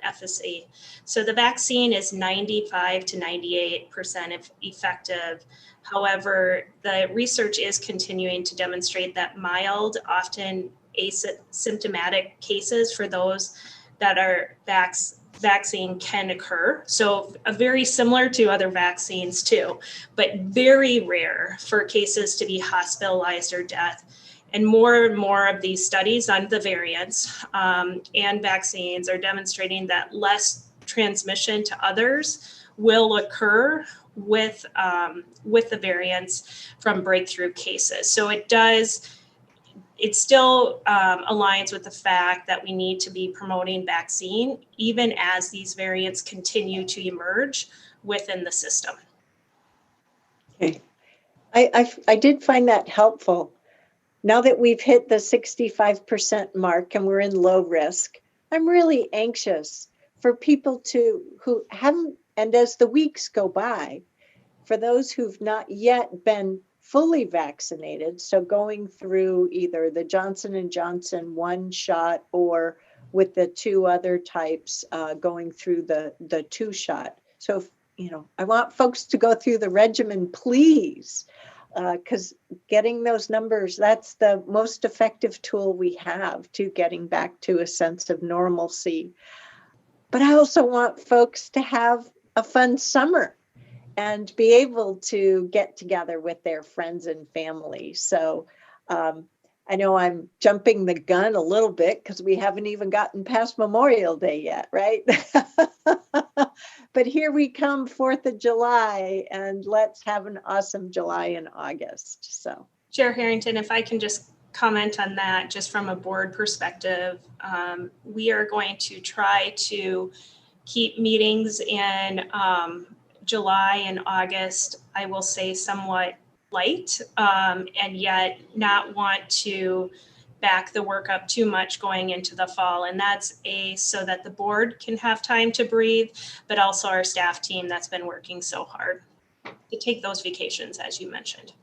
[SPEAKER 8] efficacy. So the vaccine is 95 to 98% effective. However, the research is continuing to demonstrate that mild, often asymptomatic cases for those that are vaccine can occur. So very similar to other vaccines too, but very rare for cases to be hospitalized or death. And more of these studies on the variants and vaccines are demonstrating that less transmission to others will occur with the variants from breakthrough cases. So it still aligns with the fact that we need to be promoting vaccine even as these variants continue to emerge within the system.
[SPEAKER 3] Okay, I did find that helpful. Now that we've hit the 65% mark and we're in low risk, I'm really anxious for people who haven't, and as the weeks go by, for those who've not yet been fully vaccinated, so going through either the Johnson & Johnson one shot or with the two other types going through the two shot. So I want folks to go through the regimen, please, because getting those numbers, that's the most effective tool we have to getting back to a sense of normalcy. But I also want folks to have a fun summer and be able to get together with their friends and family. So I know I'm jumping the gun a little bit because we haven't even gotten past Memorial Day yet, right? But here we come, 4th of July, and let's have an awesome July and August. So,
[SPEAKER 8] Chair Harrington, if I can just comment on that, just from a board perspective, we are going to try to keep meetings in July and August, I will say somewhat light, and yet not want to back the work up too much going into the fall. And that's so that the board can have time to breathe, but also our staff team that's been working so hard to take those vacations, as you mentioned.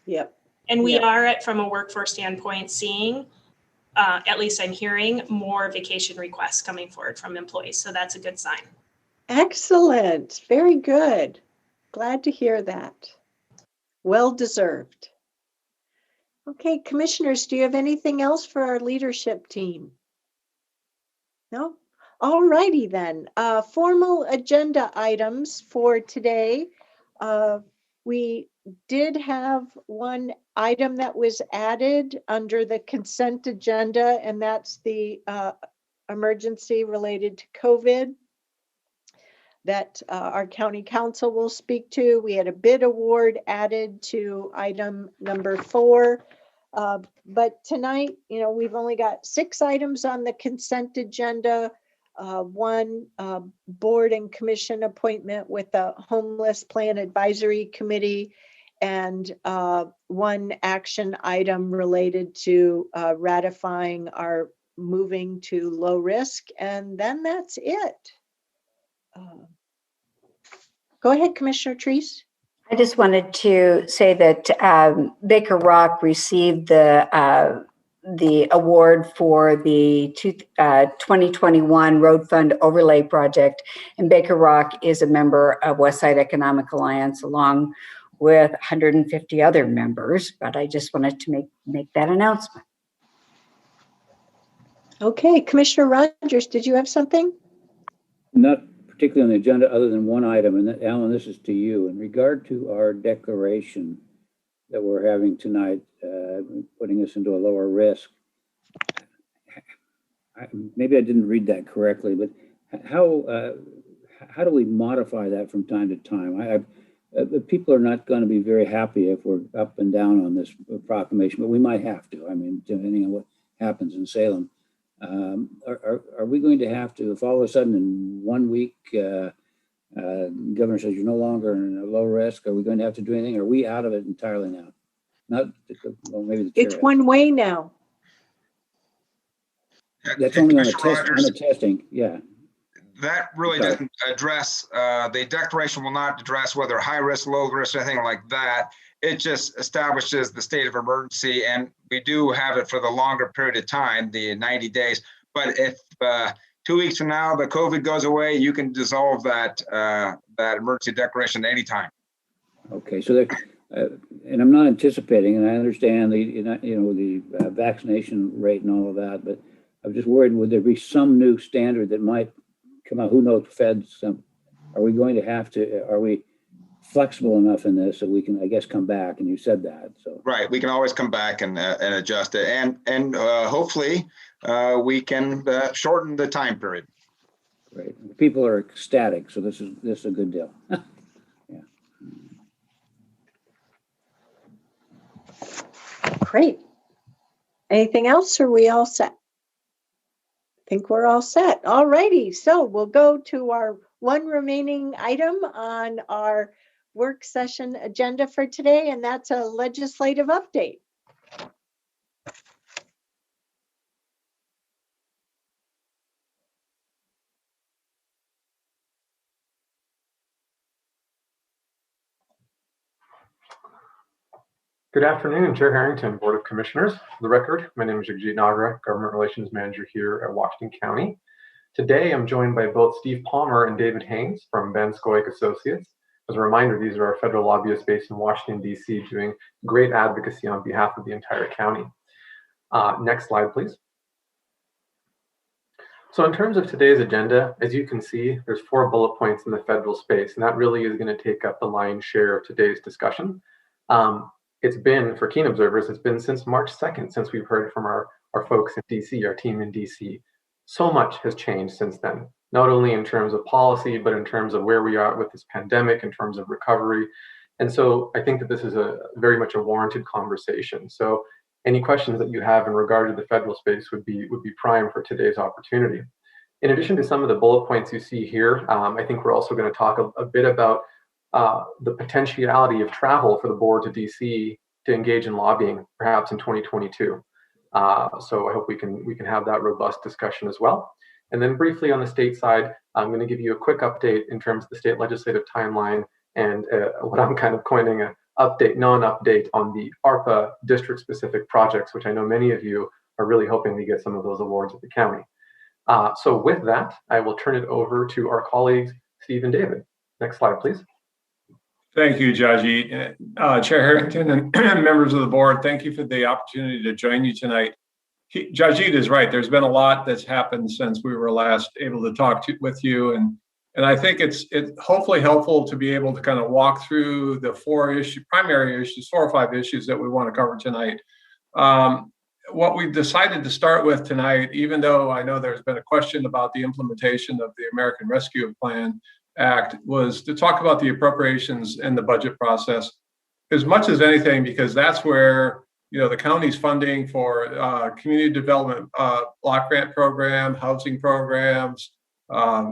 [SPEAKER 3] yep.
[SPEAKER 8] And we are, from a workforce standpoint, seeing, at least I'm hearing, more vacation requests coming forward from employees. So that's a good sign.
[SPEAKER 3] Excellent. Very good. Glad to hear that. Well deserved. Okay, commissioners, do you have anything else for our leadership team? No? All righty then. Formal agenda items for today. We did have one item that was added under the consent agenda, and that's the emergency related to COVID that our county council will speak to. We had a bid award added to item number 4. But tonight, we've only got 6 items on the consent agenda. One board and commission appointment with the Homeless Plan Advisory Committee, and one action item related to ratifying our moving to low risk. And then that's it. Go ahead, Commissioner Treese.
[SPEAKER 1] I just wanted to say that Baker Rock received the award for the 2021 Road Fund Overlay Project, and Baker Rock is a member of Westside Economic Alliance along with 150 other members, but I just wanted to make that announcement.
[SPEAKER 3] Okay, Commissioner Rogers, did you have something?
[SPEAKER 5] Not particularly on the agenda, other than one item, and that, Alan, this is to you. In regard to our declaration that we're having tonight, putting us into a lower risk, maybe I didn't read that correctly, but how do we modify that from time to time? People are not going to be very happy if we're up and down on this proclamation, but we might have to. I mean, depending on what happens in Salem. Are we going to have to, if all of a sudden in 1 week, the governor says you're no longer in a low risk, are we going to have to do anything? Are we out of it entirely now? Not, well, maybe the chair.
[SPEAKER 3] It's one way now.
[SPEAKER 5] That's only on the testing, yeah.
[SPEAKER 9] That really doesn't address, the declaration will not address whether high risk, low risk, or anything like that. It just establishes the state of emergency, and we do have it for the longer period of time, the 90 days. But if 2 weeks from now the COVID goes away, you can dissolve that emergency declaration at any time.
[SPEAKER 5] Okay, so and I'm not anticipating, and I understand the vaccination rate and all of that, but I'm just worried, would there be some new standard that might come out? Who knows, feds? Are we going to have to? Are we flexible enough in this that we can, I guess, come back? And you said that, so
[SPEAKER 9] right, we can always come back and adjust it, and hopefully we can shorten the time period.
[SPEAKER 5] Great. People are ecstatic, so this is a good deal. Yeah.
[SPEAKER 3] Great. Anything else? Or are we all set? I think we're all set. All righty. So we'll go to our one remaining item on our work session agenda for today, and that's a legislative update.
[SPEAKER 11] Good afternoon, Chair Harrington, Board of Commissioners. For the record, my name is Jagjit Nagra, Government Relations Manager here at Washington County. Today, I'm joined by both Steve Palmer and David Haynes from Van Scoik Associates. As a reminder, these are our federal lobbyists based in Washington, D.C., doing great advocacy on behalf of the entire county. Next slide, please. So in terms of today's agenda, as you can see, there's 4 bullet points in the federal space, and that really is going to take up the lion's share of today's discussion. It's been, for keen observers, it's been since March 2nd since we've heard from our folks in DC, our team in DC. So much has changed since then, not only in terms of policy, but in terms of where we are with this pandemic, in terms of recovery. And so I think that this is very much a warranted conversation. So any questions that you have in regard to the federal space would be prime for today's opportunity. In addition to some of the bullet points you see here, I think we're also going to talk a bit about the potentiality of travel for the board to DC to engage in lobbying, perhaps in 2022. So I hope we can have that robust discussion as well. And then briefly on the state side, I'm going to give you a quick update in terms of the state legislative timeline and what I'm kind of coining a update, non-update on the ARPA district-specific projects, which I know many of you are really hoping to get some of those awards at the county. So with that, I will turn it over to our colleagues, Steve and David. Next slide, please.
[SPEAKER 12] Thank you, Jajit. Chair Harrington and members of the board, thank you for the opportunity to join you tonight. Jajit is right. There's been a lot that's happened since we were last able to talk with you. And I think it's hopefully helpful to be able to kind of walk through the 4 primary issues, 4 or 5 issues that we want to cover tonight. What we decided to start with tonight, even though I know there's been a question about the implementation of the American Rescue Plan Act, was to talk about the appropriations and the budget process as much as anything, because that's where the county's funding for community development block grant program, housing programs,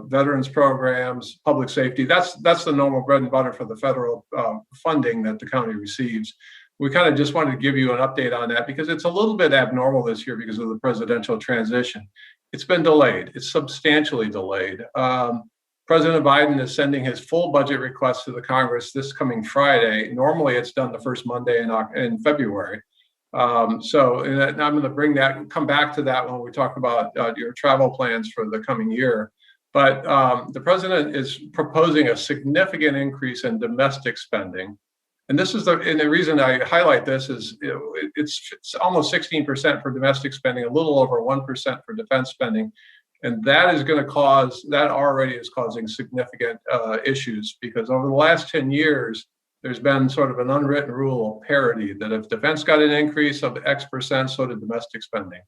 [SPEAKER 12] veterans programs, public safety. That's the normal bread and butter for the federal funding that the county receives. We kind of just wanted to give you an update on that because it's a little bit abnormal this year because of the presidential transition. It's been delayed. It's substantially delayed. President Biden is sending his full budget request to the Congress this coming Friday. Normally, it's done the first Monday in February. So I'm going to come back to that when we talk about your travel plans for the coming year. But the president is proposing a significant increase in domestic spending. And this is the reason I highlight this is it's almost 16% for domestic spending, a little over 1% for defense spending. And that already is causing significant issues because over the last 10 years, there's been sort of an unwritten rule of parity that if defense got an increase of X percent, so did domestic spending.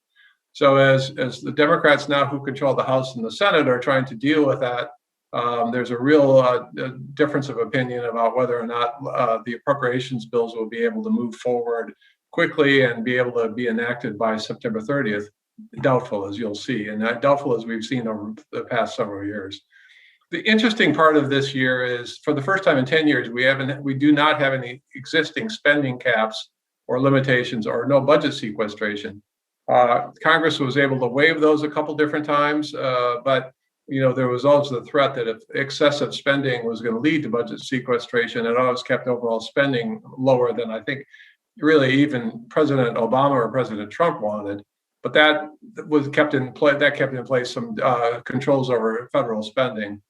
[SPEAKER 12] So as the Democrats now who control the House and the Senate are trying to deal with that, there's a real difference of opinion about whether or not the appropriations bills will be able to move forward quickly and be able to be enacted by September 30th. Doubtful, as you'll see, and doubtful as we've seen over the past several years. The interesting part of this year is, for the first time in 10 years, we do not have any existing spending caps or limitations or no budget sequestration. Congress was able to waive those a couple different times, but there was also the threat that if excessive spending was going to lead to budget sequestration, it always kept overall spending lower than I think really even President Obama or President Trump wanted. But that was kept in place. That kept in place some controls over federal spending.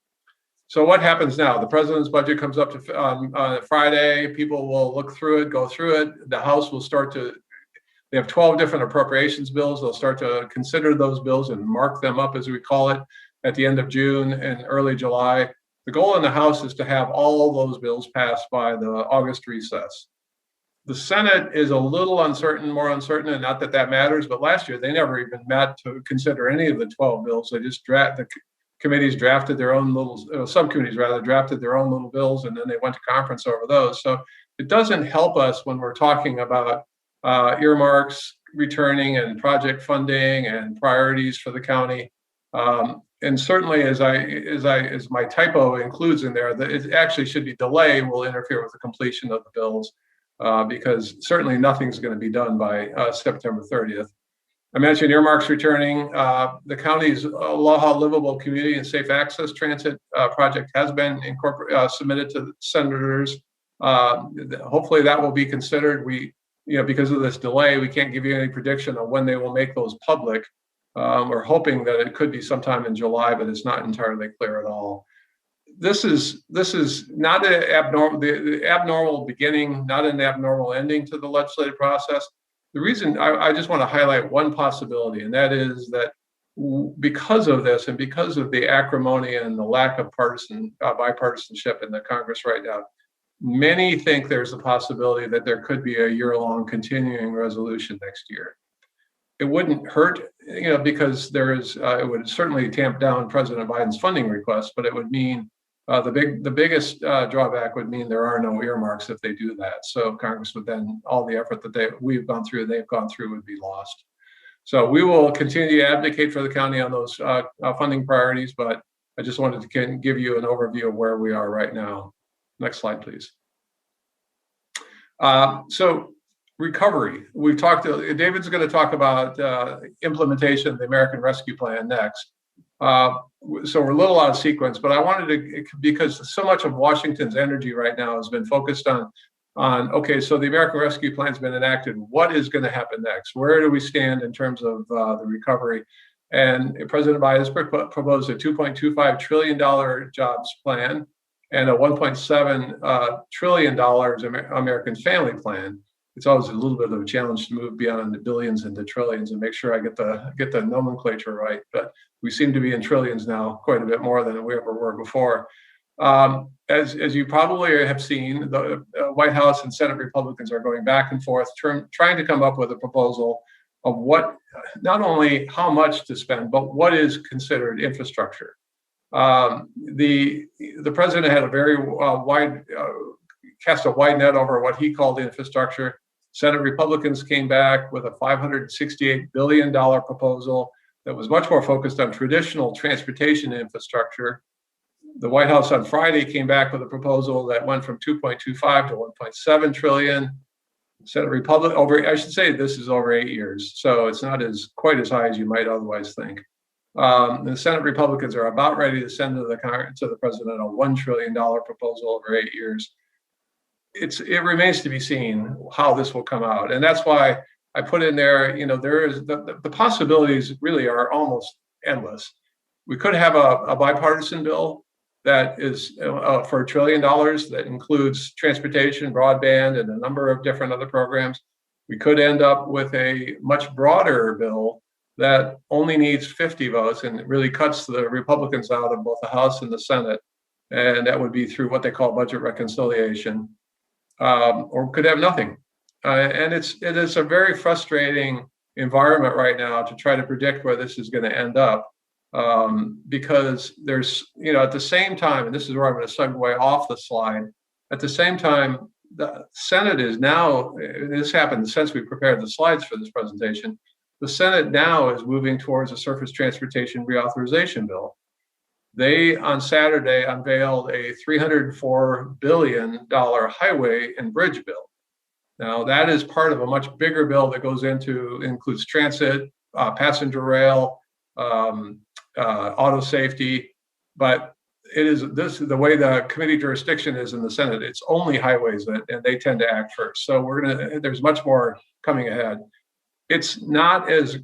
[SPEAKER 12] So what happens now? The president's budget comes up to Friday. People will look through it, go through it. The House will start to. They have 12 different appropriations bills. They'll start to consider those bills and mark them up, as we call it, at the end of June and early July. The goal in the House is to have all those bills passed by the August recess. The Senate is a little more uncertain, and not that matters, but last year they never even met to consider any of the 12 bills. They just the committees drafted their own little, subcommittees rather, drafted their own little bills, and then they went to conference over those. So it doesn't help us when we're talking about earmarks, returning, and project funding and priorities for the county. And certainly, as my typo includes in there, that it actually should be delay will interfere with the completion of the bills. Because certainly nothing's going to be done by September 30th. I mentioned earmarks returning. The county's Aloha Livable Community and Safe Access Transit project has been submitted to the senators. Hopefully that will be considered. Because of this delay, we can't give you any prediction on when they will make those public. We're hoping that it could be sometime in July, but it's not entirely clear at all. This is not an abnormal, the abnormal beginning, not an abnormal ending to the legislative process. The reason I just want to highlight one possibility, and that is that because of this and because of the acrimony and the lack of bipartisanship in the Congress right now, many think there's a possibility that there could be a year-long continuing resolution next year. It wouldn't hurt, because it would certainly tamp down President Biden's funding request, but it would mean the biggest drawback would mean there are no earmarks if they do that. So Congress would then, all the effort that they've gone through would be lost. So we will continue to advocate for the county on those funding priorities, but I just wanted to give you an overview of where we are right now. Next slide, please. So recovery. David's going to talk about implementation of the American Rescue Plan next. So we're a little out of sequence, but I wanted to, because so much of Washington's energy right now has been focused on okay, so the American Rescue Plan has been enacted. What is going to happen next? Where do we stand in terms of the recovery? And President Biden has proposed a $2.25 trillion jobs plan and a $1.7 trillion American Family Plan. It's always a little bit of a challenge to move beyond the billions into trillions and make sure I get the nomenclature right. But we seem to be in trillions now, quite a bit more than we ever were before. As you probably have seen, the White House and Senate Republicans are going back and forth, trying to come up with a proposal of what, not only how much to spend, but what is considered infrastructure. The president had a very cast a wide net over what he called infrastructure. Senate Republicans came back with a $568 billion proposal that was much more focused on traditional transportation infrastructure. The White House on Friday came back with a proposal that went from 2.25 to 1.7 trillion. Senate Republican I should say this is over 8 years, so it's not quite as high as you might otherwise think. The Senate Republicans are about ready to send to the president a $1 trillion proposal over 8 years. It remains to be seen how this will come out, and that's why I put in there. There is the possibilities really are almost endless. We could have a bipartisan bill that is for $1 trillion that includes transportation, broadband, and a number of different other programs. We could end up with a much broader bill that only needs 50 votes and it really cuts the Republicans out of both the House and the Senate. And that would be through what they call budget reconciliation, or could have nothing. And it is a very frustrating environment right now to try to predict where this is going to end up. Because there's, at the same time, and this is where I'm going to segue off the slide, at the same time, the Senate is now, this happened since we prepared the slides for this presentation, the Senate now is moving towards a surface transportation reauthorization bill. They, on Saturday, unveiled a $304 billion highway and bridge bill. Now, that is part of a much bigger bill that includes transit, passenger rail, auto safety, but the way the committee jurisdiction is in the Senate, it's only highways and they tend to act first. So there's much more coming ahead. It's not as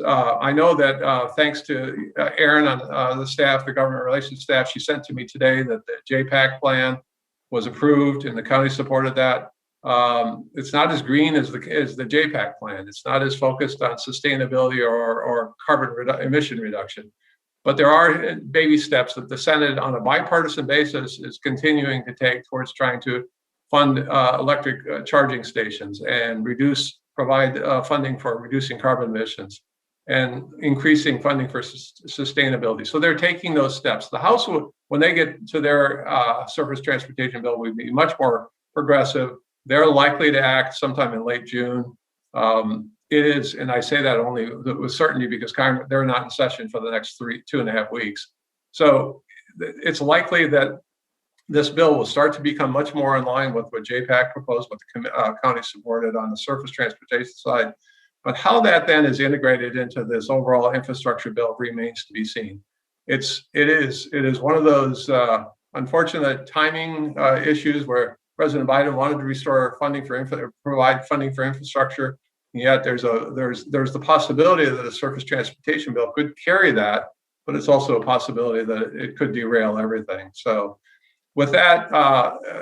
[SPEAKER 12] I know that thanks to Erin on the staff, the government relations staff, she sent to me today that the JPAC plan was approved and the county supported that. It's not as green as the JPAC plan. It's not as focused on sustainability or carbon emission reduction. But there are baby steps that the Senate, on a bipartisan basis, is continuing to take towards trying to fund electric charging stations and provide funding for reducing carbon emissions and increasing funding for sustainability. So they're taking those steps. The House, when they get to their surface transportation bill, will be much more progressive. They're likely to act sometime in late June. It is, and I say that only with certainty because they're not in session for the next 2.5 weeks. So it's likely that this bill will start to become much more in line with what JPAC proposed, what the county supported on the surface transportation side. But how that then is integrated into this overall infrastructure bill remains to be seen. It is one of those unfortunate timing issues where President Biden wanted to provide funding for infrastructure yet there's the possibility that a surface transportation bill could carry that, but it's also a possibility that it could derail everything. So with that,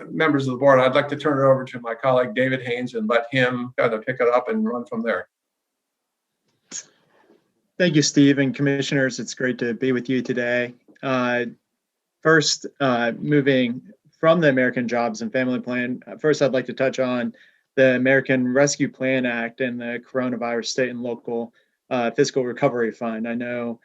[SPEAKER 12] members of the board, I'd like to turn it over to my colleague, David Haynes, and let him kind of pick it up and run from there.
[SPEAKER 13] Thank you, Steve and commissioners. It's great to be with you today. First, moving from the American Jobs and Family Plan, first I'd like to touch on the American Rescue Plan Act and the Coronavirus State and Local Fiscal Recovery Fund. I know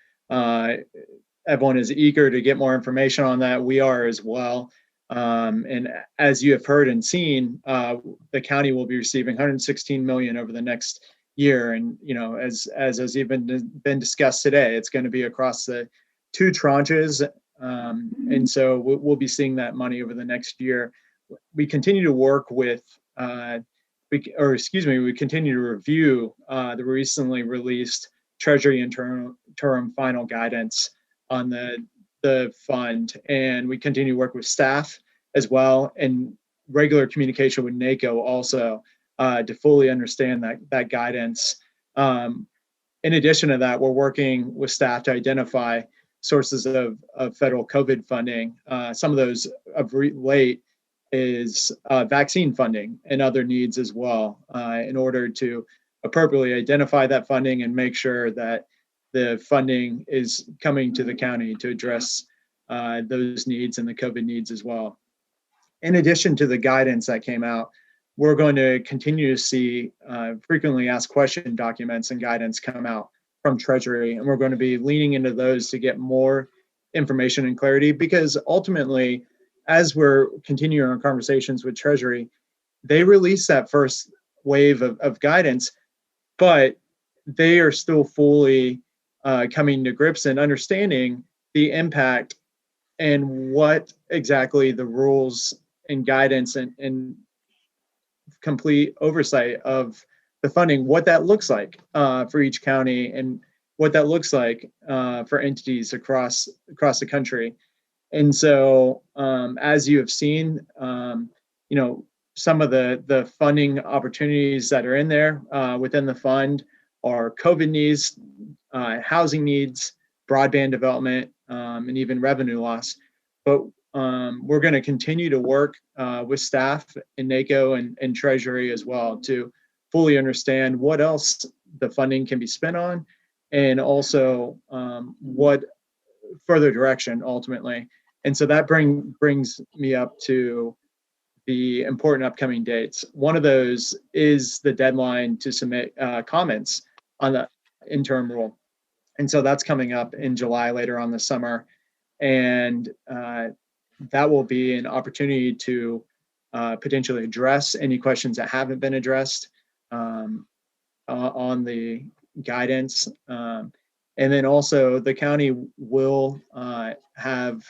[SPEAKER 13] everyone is eager to get more information on that. We are as well. And as you have heard and seen, the county will be receiving $116 million over the next year. And, you know, as has even been discussed today, it's going to be across the 2 tranches. And so we'll be seeing that money over the next year. We continue to work with, we continue to review the recently released Treasury interim final guidance on the fund, and we continue to work with staff as well, and regular communication with NACO also to fully understand that guidance. In addition to that, we're working with staff to identify sources of federal COVID funding. Some of those of late is vaccine funding and other needs as well, in order to appropriately identify that funding and make sure that the funding is coming to the county to address those needs and the COVID needs as well. In addition to the guidance that came out, we're going to continue to see frequently asked question documents and guidance come out from Treasury, and we're going to be leaning into those to get more information and clarity, because ultimately, as we're continuing our conversations with Treasury, they released that first wave of guidance, but they are still fully coming to grips and understanding the impact and what exactly the rules and guidance and complete oversight of the funding, what that looks like for each county, and what that looks like for entities across the country. And so, as you have seen, you know, some of the funding opportunities that are in there within the fund are COVID needs, housing needs, broadband development, and even revenue loss. But we're going to continue to work with staff in NACO and Treasury as well to fully understand what else the funding can be spent on, and also what further direction ultimately. And so that brings me up to the important upcoming dates. One of those is the deadline to submit comments on the interim rule. And so that's coming up in July, later on this summer. And that will be an opportunity to potentially address any questions that haven't been addressed on the guidance. And then also the county will have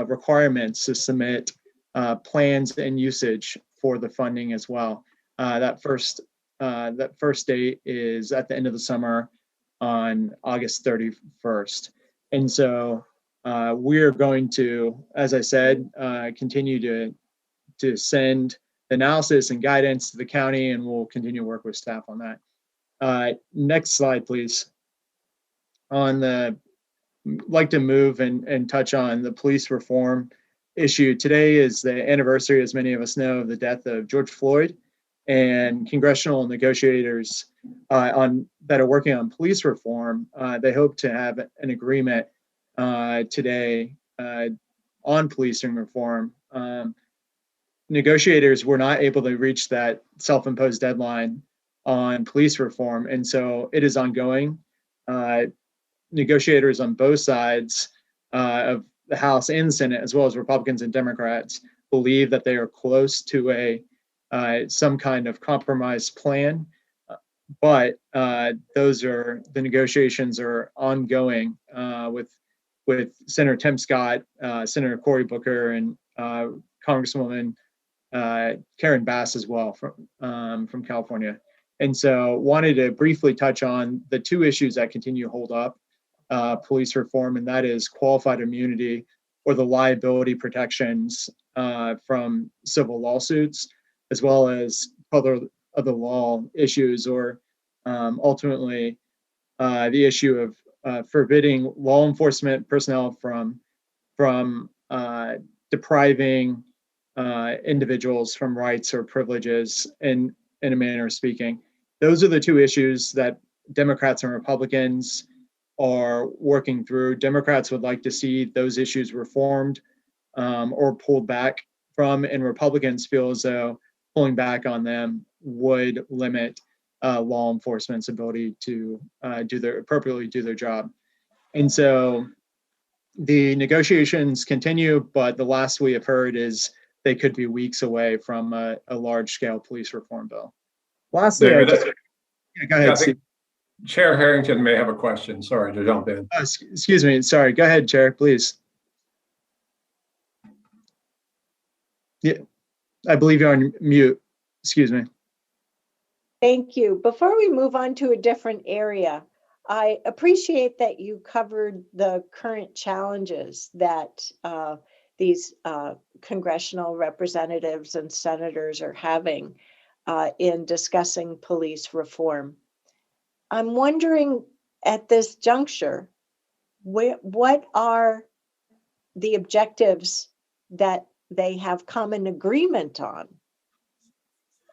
[SPEAKER 13] requirements to submit plans and usage for the funding as well. That first date is at the end of the summer on August 31st. And so we're going to, as I said, continue to send analysis and guidance to the county, and we'll continue to work with staff on that. Next slide, please. Like to move and touch on the police reform issue. Today is the anniversary, as many of us know, of the death of George Floyd, and congressional negotiators that are working on police reform, they hope to have an agreement today on policing reform. Negotiators were not able to reach that self-imposed deadline on police reform, and so it is ongoing. Negotiators on both sides of the House and Senate, as well as Republicans and Democrats, believe that they are close to some kind of compromise plan, but the negotiations are ongoing with Senator Tim Scott, Senator Cory Booker, and Congresswoman Karen Bass as well from California. And so wanted to briefly touch on the 2 issues that continue to hold up police reform, and that is qualified immunity, or the liability protections from civil lawsuits, as well as other law issues or ultimately the issue of forbidding law enforcement personnel from depriving individuals from rights or privileges in a manner of speaking. Those are the two issues that Democrats and Republicans are working through. Democrats would like to see those issues reformed or pulled back from, and Republicans feel as though pulling back on them would limit law enforcement's ability to appropriately do their job. And so the negotiations continue, but the last we have heard is they could be weeks away from a large-scale police reform bill. Lastly,
[SPEAKER 12] David,
[SPEAKER 13] go ahead,
[SPEAKER 12] I
[SPEAKER 13] Steve.
[SPEAKER 12] think Chair Harrington may have a question. Sorry to jump in.
[SPEAKER 13] Excuse me. Sorry. Go ahead, Chair, please. Yeah, I believe you're on mute. Excuse me.
[SPEAKER 3] Thank you. Before we move on to a different area, I appreciate that you covered the current challenges that these congressional representatives and senators are having in discussing police reform. I'm wondering at this juncture, what are the objectives that they have common agreement on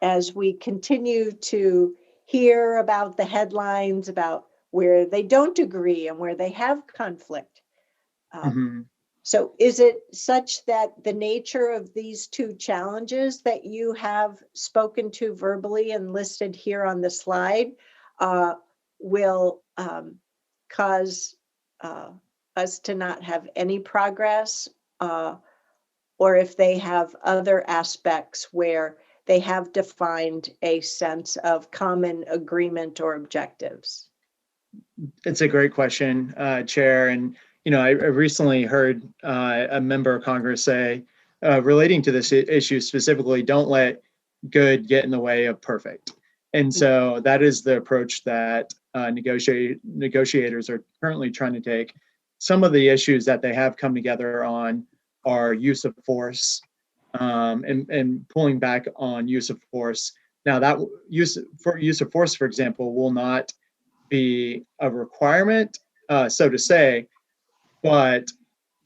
[SPEAKER 3] as we continue to hear about the headlines about where they don't agree and where they have conflict. So is it such that the nature of these two challenges that you have spoken to verbally and listed here on the slide will cause us to not have any progress, or if they have other aspects where they have defined a sense of common agreement or objectives?
[SPEAKER 13] It's a great question, Chair. And, I recently heard a member of Congress say, relating to this issue specifically, don't let good get in the way of perfect. And so that is the approach that negotiators are currently trying to take. Some of the issues that they have come together on are use of force, and pulling back on use of force. Now, that use of force, for example, will not be a requirement, so to say, but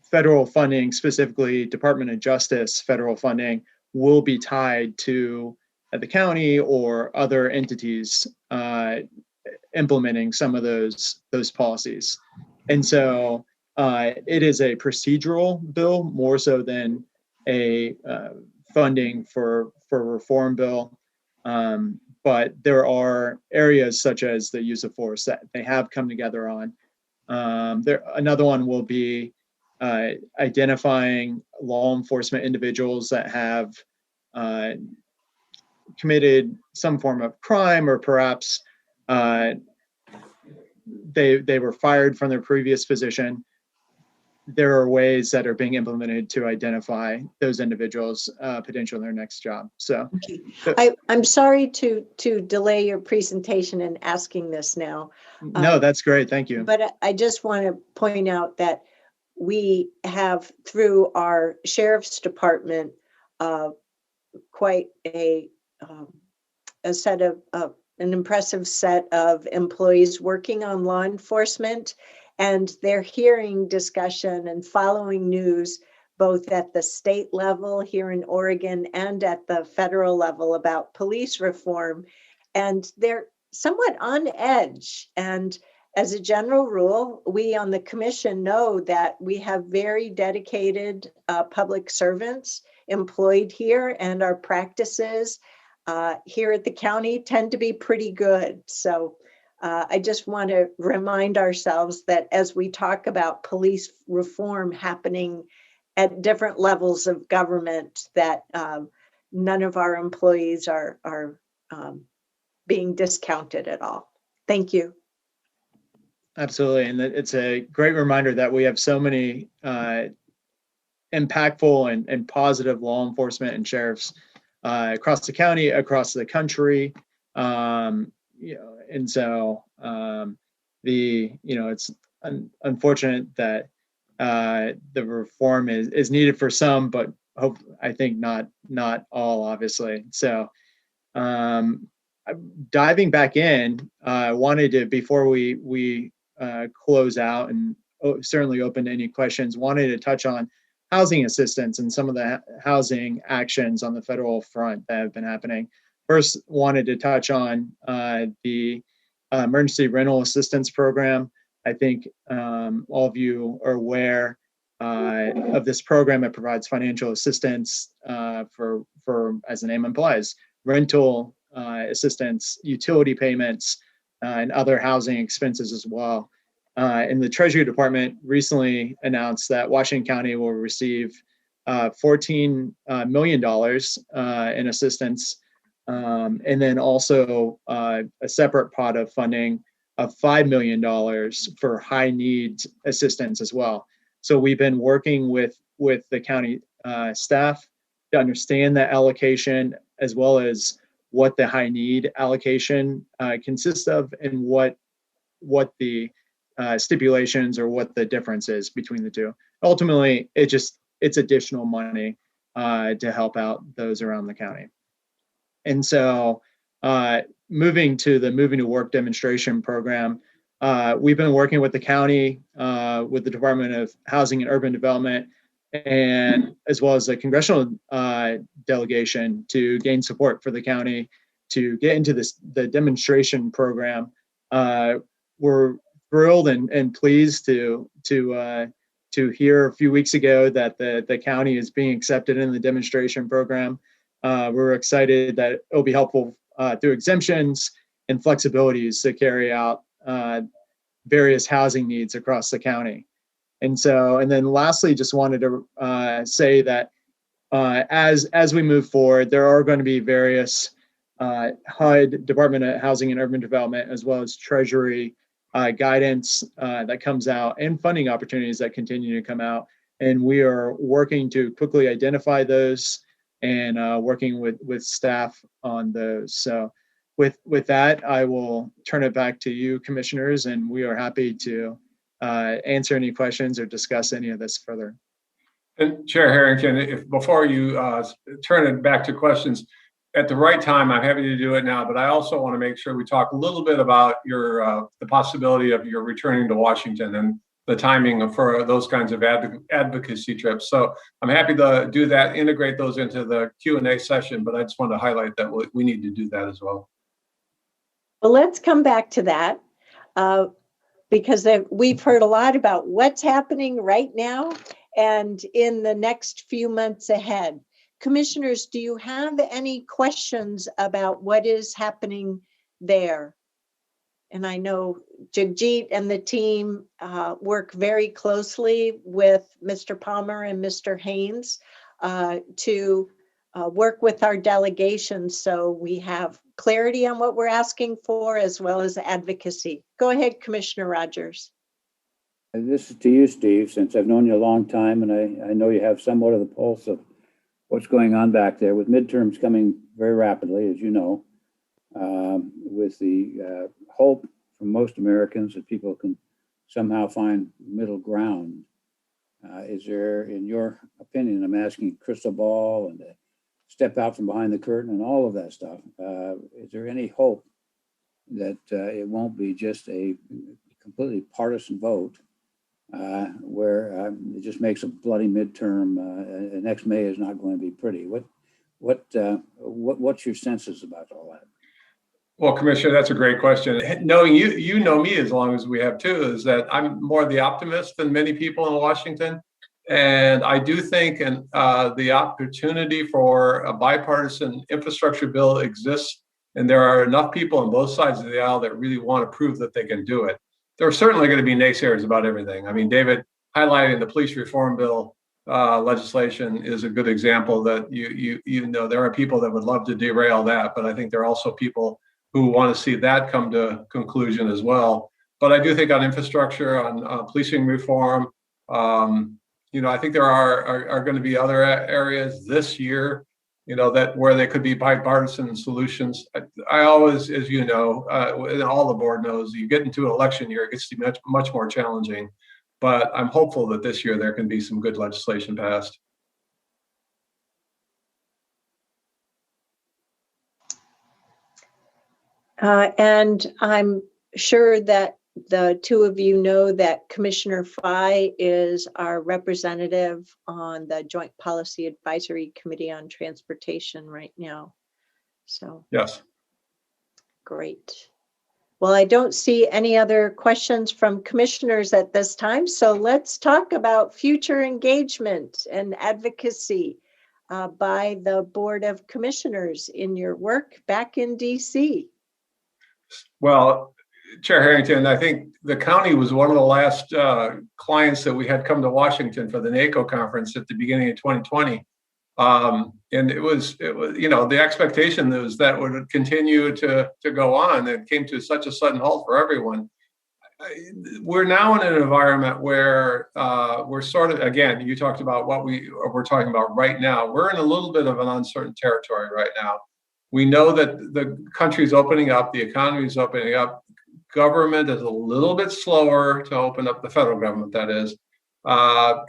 [SPEAKER 13] federal funding, specifically Department of Justice federal funding, will be tied to the county or other entities implementing some of those policies. And so it is a procedural bill more so than a funding for reform bill. But there are areas such as the use of force that they have come together on. Another one will be identifying law enforcement individuals that have committed some form of crime, or perhaps they were fired from their previous position. There are ways that are being implemented to identify those individuals potentially in their next job. So,
[SPEAKER 3] I'm sorry to delay your presentation and asking this now.
[SPEAKER 13] No, that's great. Thank you.
[SPEAKER 3] But I just want to point out that we have, through our sheriff's department, quite an impressive set of employees working on law enforcement, and they're hearing discussion and following news both at the state level here in Oregon and at the federal level about police reform, and they're somewhat on edge. And as a general rule, we on the commission know that we have very dedicated public servants employed here, and our practices here at the county tend to be pretty good. So I just want to remind ourselves that as we talk about police reform happening at different levels of government, that none of our employees are being discounted at all. Thank you.
[SPEAKER 13] Absolutely. And it's a great reminder that we have so many impactful and positive law enforcement and sheriffs across the county, across the country. And so it's unfortunate that the reform is needed for some, but I think not all, obviously. So diving back in, I wanted to, before we close out and certainly open to any questions, wanted to touch on housing assistance and some of the housing actions on the federal front that have been happening. First, wanted to touch on the emergency rental assistance program. I think all of you are aware of this program. It provides financial assistance for, as the name implies, rental assistance, utility payments, and other housing expenses as well. And the Treasury Department recently announced that Washington County will receive $14 million in assistance, and then also a separate pot of funding of $5 million for high needs assistance as well. So we've been working with the county staff to understand that allocation, as well as what the high need allocation consists of, and what the stipulations or what the difference is between the two. Ultimately, it's additional money to help out those around the county. And so moving to the Moving to Work demonstration program, we've been working with the county, with the Department of Housing and Urban Development, and as well as the congressional delegation to gain support for the county to get into the demonstration program. We're thrilled and pleased to hear a few weeks ago that the county is being accepted in the demonstration program. We're excited that it'll be helpful through exemptions and flexibilities to carry out various housing needs across the county. And then lastly, just wanted to say that as we move forward, there are going to be various HUD, Department of Housing and Urban Development, as well as Treasury guidance that comes out, and funding opportunities that continue to come out. And we are working to quickly identify those and working with staff on those. So with that, I will turn it back to you, commissioners, and we are happy to answer any questions or discuss any of this further.
[SPEAKER 12] And Chair Harrington, before you turn it back to questions, at the right time, I'm happy to do it now, but I also want to make sure we talk a little bit about your the possibility of your returning to Washington and the timing for those kinds of advocacy trips. So I'm happy to do that, integrate those into the Q&A session, but I just want to highlight that we need to do that as well.
[SPEAKER 3] Well, let's come back to that because we've heard a lot about what's happening right now and in the next few months ahead. Commissioners, do you have any questions about what is happening there? And I know Jagjit and the team work very closely with Mr. Palmer and Mr. Haynes to work with our delegation, so we have clarity on what we're asking for, as well as advocacy. Go ahead, Commissioner Rogers.
[SPEAKER 5] This is to you, Steve, since I've known you a long time, and I know you have somewhat of the pulse of what's going on back there, with midterms coming very rapidly, as you know, with the hope from most Americans that people can somehow find middle ground. Is there, in your opinion, I'm asking crystal ball and step out from behind the curtain and all of that stuff, is there any hope that it won't be just a completely partisan vote where it just makes a bloody midterm? Next May is not going to be pretty. What's your senses about all that?
[SPEAKER 12] Well, Commissioner, that's a great question. Knowing you know me as long as we have too, is that I'm more the optimist than many people in Washington. And I do think the opportunity for a bipartisan infrastructure bill exists. And there are enough people on both sides of the aisle that really want to prove that they can do it. There are certainly going to be naysayers about everything. I mean, David highlighting the police reform bill legislation is a good example that you know there are people that would love to derail that, but I think there are also people who want to see that come to conclusion as well. But I do think on infrastructure, on policing reform, you know, I think there are going to be other areas this year, you know, where there could be bipartisan solutions. I always, as you know, and all the board knows, you get into an election year, it gets to be much more challenging. But I'm hopeful that this year there can be some good legislation passed.
[SPEAKER 3] And I'm sure that the two of you know that Commissioner Fye is our representative on the Joint Policy Advisory Committee on Transportation right now. So,
[SPEAKER 12] Yes.
[SPEAKER 3] great. Well, I don't see any other questions from commissioners at this time. So let's talk about future engagement and advocacy by the Board of Commissioners in your work back in DC.
[SPEAKER 12] Well, Chair Harrington, I think the county was one of the last clients that we had come to Washington for the NACO conference at the beginning of 2020. And it was, you know, the expectation was that would continue to go on. It came to such a sudden halt for everyone. We're now in an environment where we're sort of, again, you talked about what we're talking about right now. We're in a little bit of an uncertain territory right now. We know that the country's opening up, the economy is opening up. Government is a little bit slower to open up, the federal government, that is.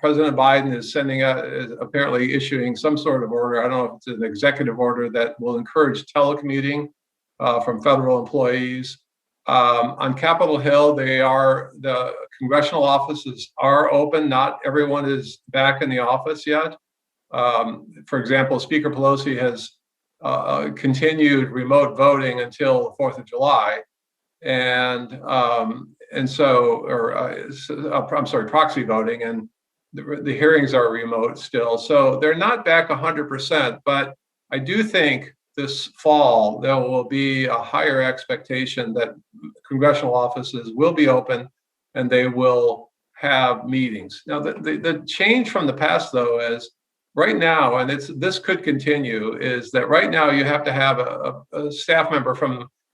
[SPEAKER 12] President Biden is is apparently issuing some sort of order. I don't know if it's an executive order that will encourage telecommuting from federal employees. On Capitol Hill, the congressional offices are open. Not everyone is back in the office yet. For example, Speaker Pelosi has continued remote voting until the 4th of July. I'm sorry, proxy voting, and the hearings are remote still. So they're not back 100%, but I do think this fall there will be a higher expectation that congressional offices will be open and they will have meetings. Now, the change from the past, though, is right now, and this could continue, is that right now you have to have a staff member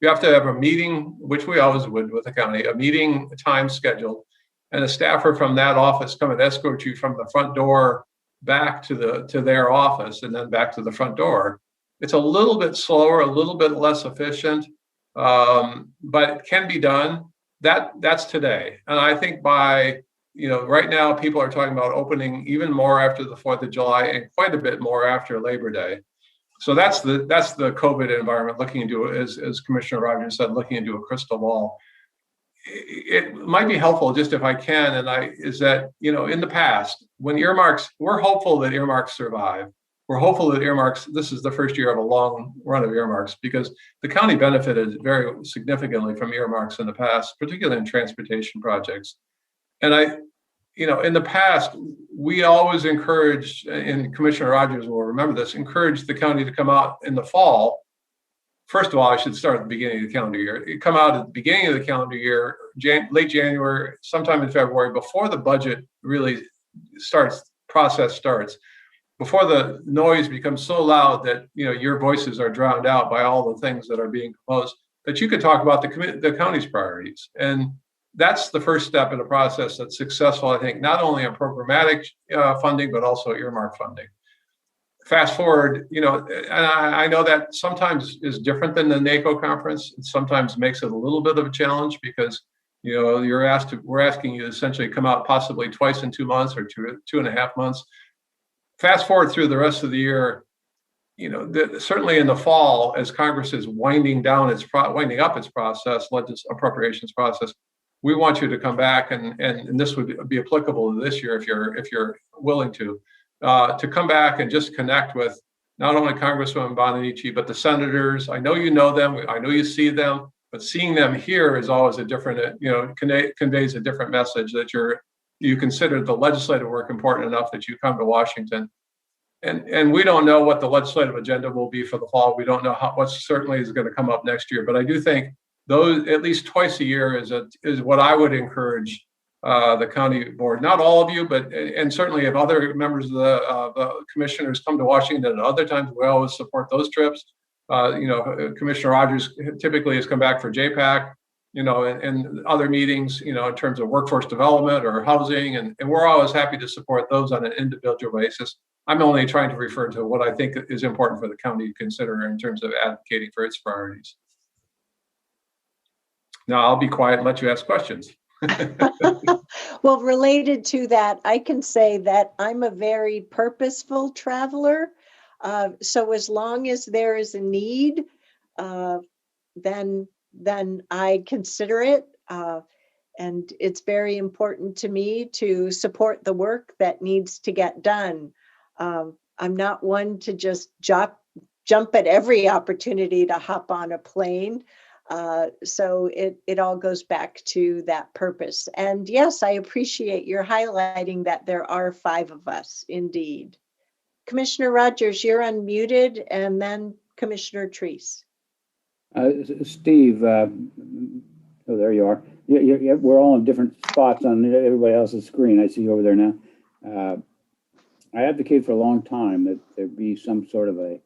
[SPEAKER 12] you have to have a meeting, which we always would with the county, a meeting time scheduled, and a staffer from that office come and escort you from the front door back to their office and then back to the front door. It's a little bit slower, a little bit less efficient, but it can be done. That's today. And I think right now people are talking about opening even more after the 4th of July and quite a bit more after Labor Day. So that's the COVID environment, looking into, as Commissioner Rogers said, looking into a crystal ball. It might be helpful, just if I can, is that, in the past, when earmarks, we're hopeful that earmarks survive. We're hopeful that earmarks, this is the first year of a long run of earmarks, because the county benefited very significantly from earmarks in the past, particularly in transportation projects. And in the past, we always encouraged, and Commissioner Rogers will remember this, encouraged the county to come out in the fall. First of all, I should start at the beginning of the calendar year. Come out at the beginning of the calendar year, late January, sometime in February, before the budget really process starts, before the noise becomes so loud that your voices are drowned out by all the things that are being proposed, that you could talk about the county's priorities. And that's the first step in a process that's successful, I think, not only on programmatic funding, but also earmark funding. Fast forward, and I know that sometimes is different than the NACO conference. It sometimes makes it a little bit of a challenge because, we're asking you to essentially come out possibly twice in 2 months or 2.5 months. Fast forward through the rest of the year, certainly in the fall, as Congress is winding up its process, appropriations process, we want you to come back, and this would be applicable to this year if you're willing to come back and just connect with not only Congresswoman Bonamici, but the senators. I know you know them, I know you see them, but seeing them here is always a different, conveys a different message that you consider the legislative work important enough that you come to Washington. And we don't know what the legislative agenda will be for the fall. We don't know what certainly is going to come up next year, but I do think those at least twice a year is what I would encourage the county board, not all of you, and certainly if other members of the commissioners come to Washington at other times, we always support those trips. Commissioner Rogers typically has come back for JPAC, and other meetings, in terms of workforce development or housing, and we're always happy to support those on an individual basis. I'm only trying to refer to what I think is important for the county to consider in terms of advocating for its priorities. Now I'll be quiet and let you ask questions.
[SPEAKER 3] Well, related to that, I can say that I'm a very purposeful traveler. So as long as there is a need, then then I consider it. And it's very important to me to support the work that needs to get done. I'm not one to just jump at every opportunity to hop on a plane. So it all goes back to that purpose. And yes, I appreciate your highlighting that there are 5 of us, indeed. Commissioner Rogers, you're unmuted, and then Commissioner Treese.
[SPEAKER 5] Steve, oh, there you are. We're all in different spots on everybody else's screen. I see you over there now. I advocate for a long time that there be some sort of a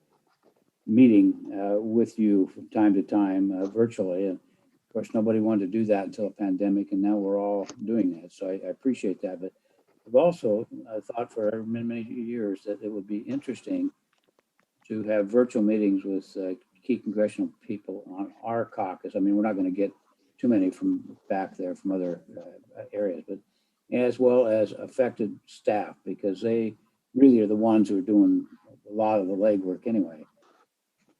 [SPEAKER 5] meeting with you from time to time virtually. And of course, nobody wanted to do that until the pandemic, and now we're all doing that. So I appreciate that. But I've also thought for many, many years that it would be interesting to have virtual meetings with key congressional people on our caucus. I mean, we're not going to get too many from back there from other areas, but as well as affected staff, because they really are the ones who are doing a lot of the legwork anyway.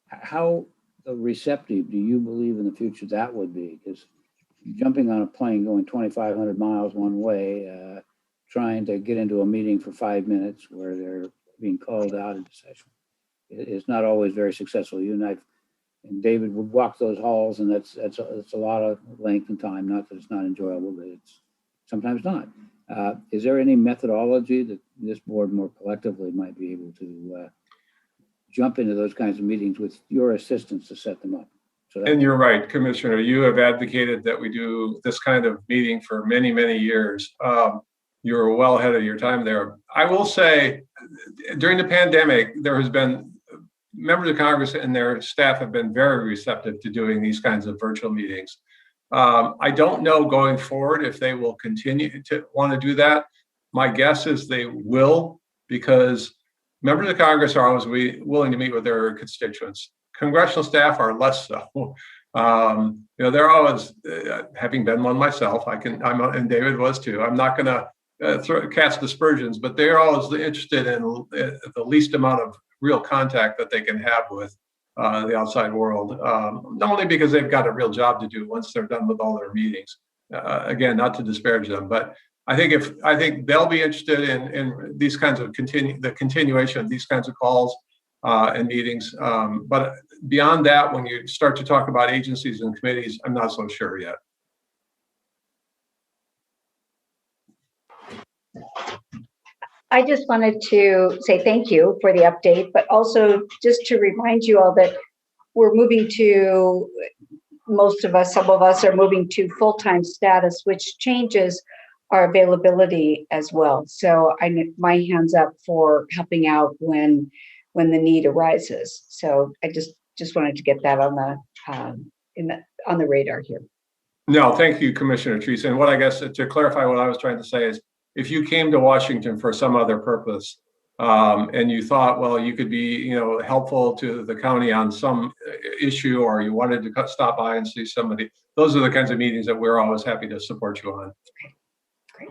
[SPEAKER 5] How receptive do you believe in the future that would be? Because jumping on a plane going 2,500 miles one way, trying to get into a meeting for 5 minutes where they're being called out into session, it's not always very successful. You and David would walk those halls, and that's a lot of length and time. Not that it's not enjoyable, but it's sometimes not. Is there any methodology that this board more collectively might be able to jump into those kinds of meetings with your assistance to set them up?
[SPEAKER 12] And you're right, Commissioner. You have advocated that we do this kind of meeting for many, many years. You're well ahead of your time there. I will say, during the pandemic, there has been members of Congress and their staff have been very receptive to doing these kinds of virtual meetings. I don't know going forward if they will continue to want to do that. My guess is they will, because members of Congress are always willing to meet with their constituents. Congressional staff are less so. They're always, having been one myself, and David was too. I'm not going to cast aspersions, but they're always interested in the least amount of real contact that they can have with the outside world. Not only because they've got a real job to do once they're done with all their meetings. Again, not to disparage them, but I think they'll be interested in these kinds of the continuation of these kinds of calls and meetings. But beyond that, when you start to talk about agencies and committees, I'm not so sure yet.
[SPEAKER 1] I just wanted to say thank you for the update, but also just to remind you all that we're moving to, some of us are moving to full-time status, which changes our availability as well. So my hands up for helping out when the need arises. So I just wanted to get that on the radar here.
[SPEAKER 12] No, thank you, Commissioner Treese. And what I guess to clarify what I was trying to say is, if you came to Washington for some other purpose, and you thought, well, you could be, helpful to the county on some issue, or you wanted to stop by and see somebody, those are the kinds of meetings that we're always happy to support you on.
[SPEAKER 1] Okay, great.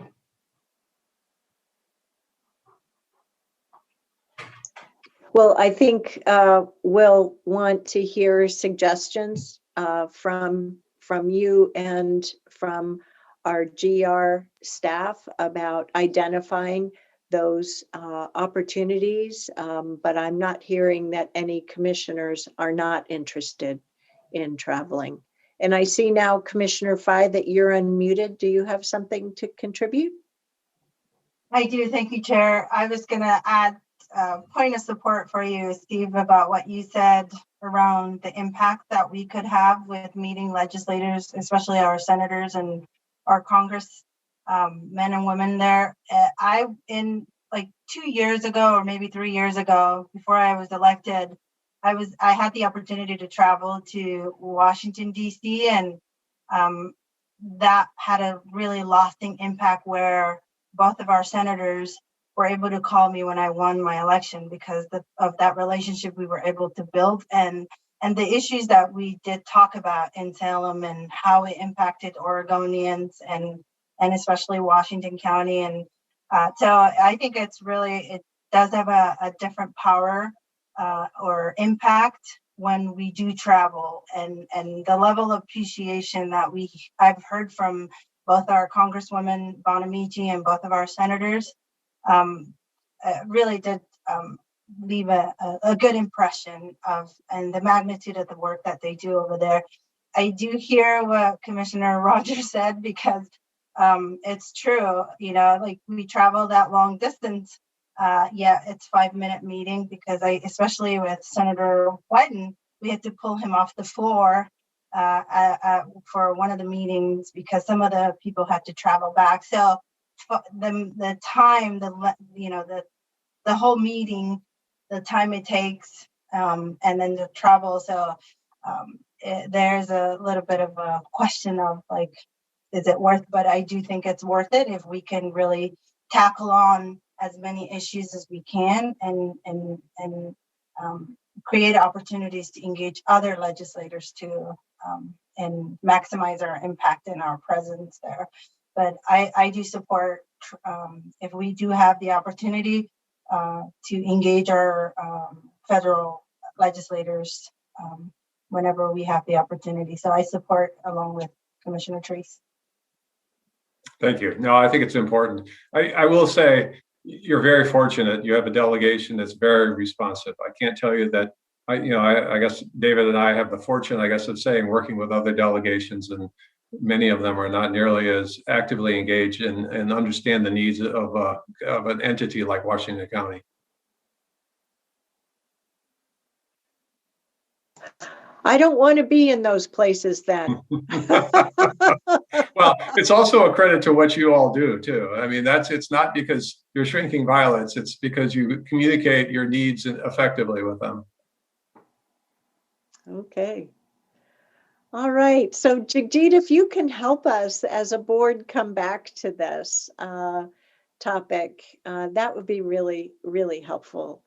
[SPEAKER 3] Well, I think we'll want to hear suggestions from you and from our GR staff about identifying those opportunities, but I'm not hearing that any commissioners are not interested in traveling. And I see now, Commissioner Fye, that you're unmuted. Do you have something to contribute?
[SPEAKER 7] I do. Thank you, Chair. I was going to add a point of support for you, Steve, about what you said around the impact that we could have with meeting legislators, especially our senators and our Congress men and women there. In like 2 years ago, or maybe 3 years ago, before I was elected, I had the opportunity to travel to Washington, D.C., and that had a really lasting impact where both of our senators were able to call me when I won my election because of that relationship we were able to build, and the issues that we did talk about in Salem and how it impacted Oregonians and especially Washington County. And so I think it does have a different power or impact when we do travel, and the level of appreciation that I've heard from both our Congresswoman Bonamici and both of our senators really did leave a good impression of, and the magnitude of the work that they do over there. I do hear what Commissioner Rogers said, because it's true, you know, like we travel that long distance. Yeah, it's 5-minute meeting, because especially with Senator Wyden, we had to pull him off the floor for one of the meetings because some of the people had to travel back. So the time, the whole meeting, the time it takes, and then the travel. So there's a little bit of a question of like, is it worth? But I do think it's worth it if we can really tackle on as many issues as we can, and create opportunities to engage other legislators too, and maximize our impact and our presence there. But I do support, if we do have the opportunity to engage our federal legislators whenever we have the opportunity. So I support, along with Commissioner Treese.
[SPEAKER 12] Thank you. No, I think it's important. I will say you're very fortunate. You have a delegation that's very responsive. I can't tell you that. I guess David and I have the fortune, I guess, of saying working with other delegations, and many of them are not nearly as actively engaged and understand the needs of an entity like Washington County.
[SPEAKER 3] I don't want to be in those places then.
[SPEAKER 12] Well, it's also a credit to what you all do too. I mean, it's not because you're shrinking violence, it's because you communicate your needs effectively with them.
[SPEAKER 3] Okay. All right. So Jagjit, if you can help us as a board come back to this topic, that would be really, really helpful.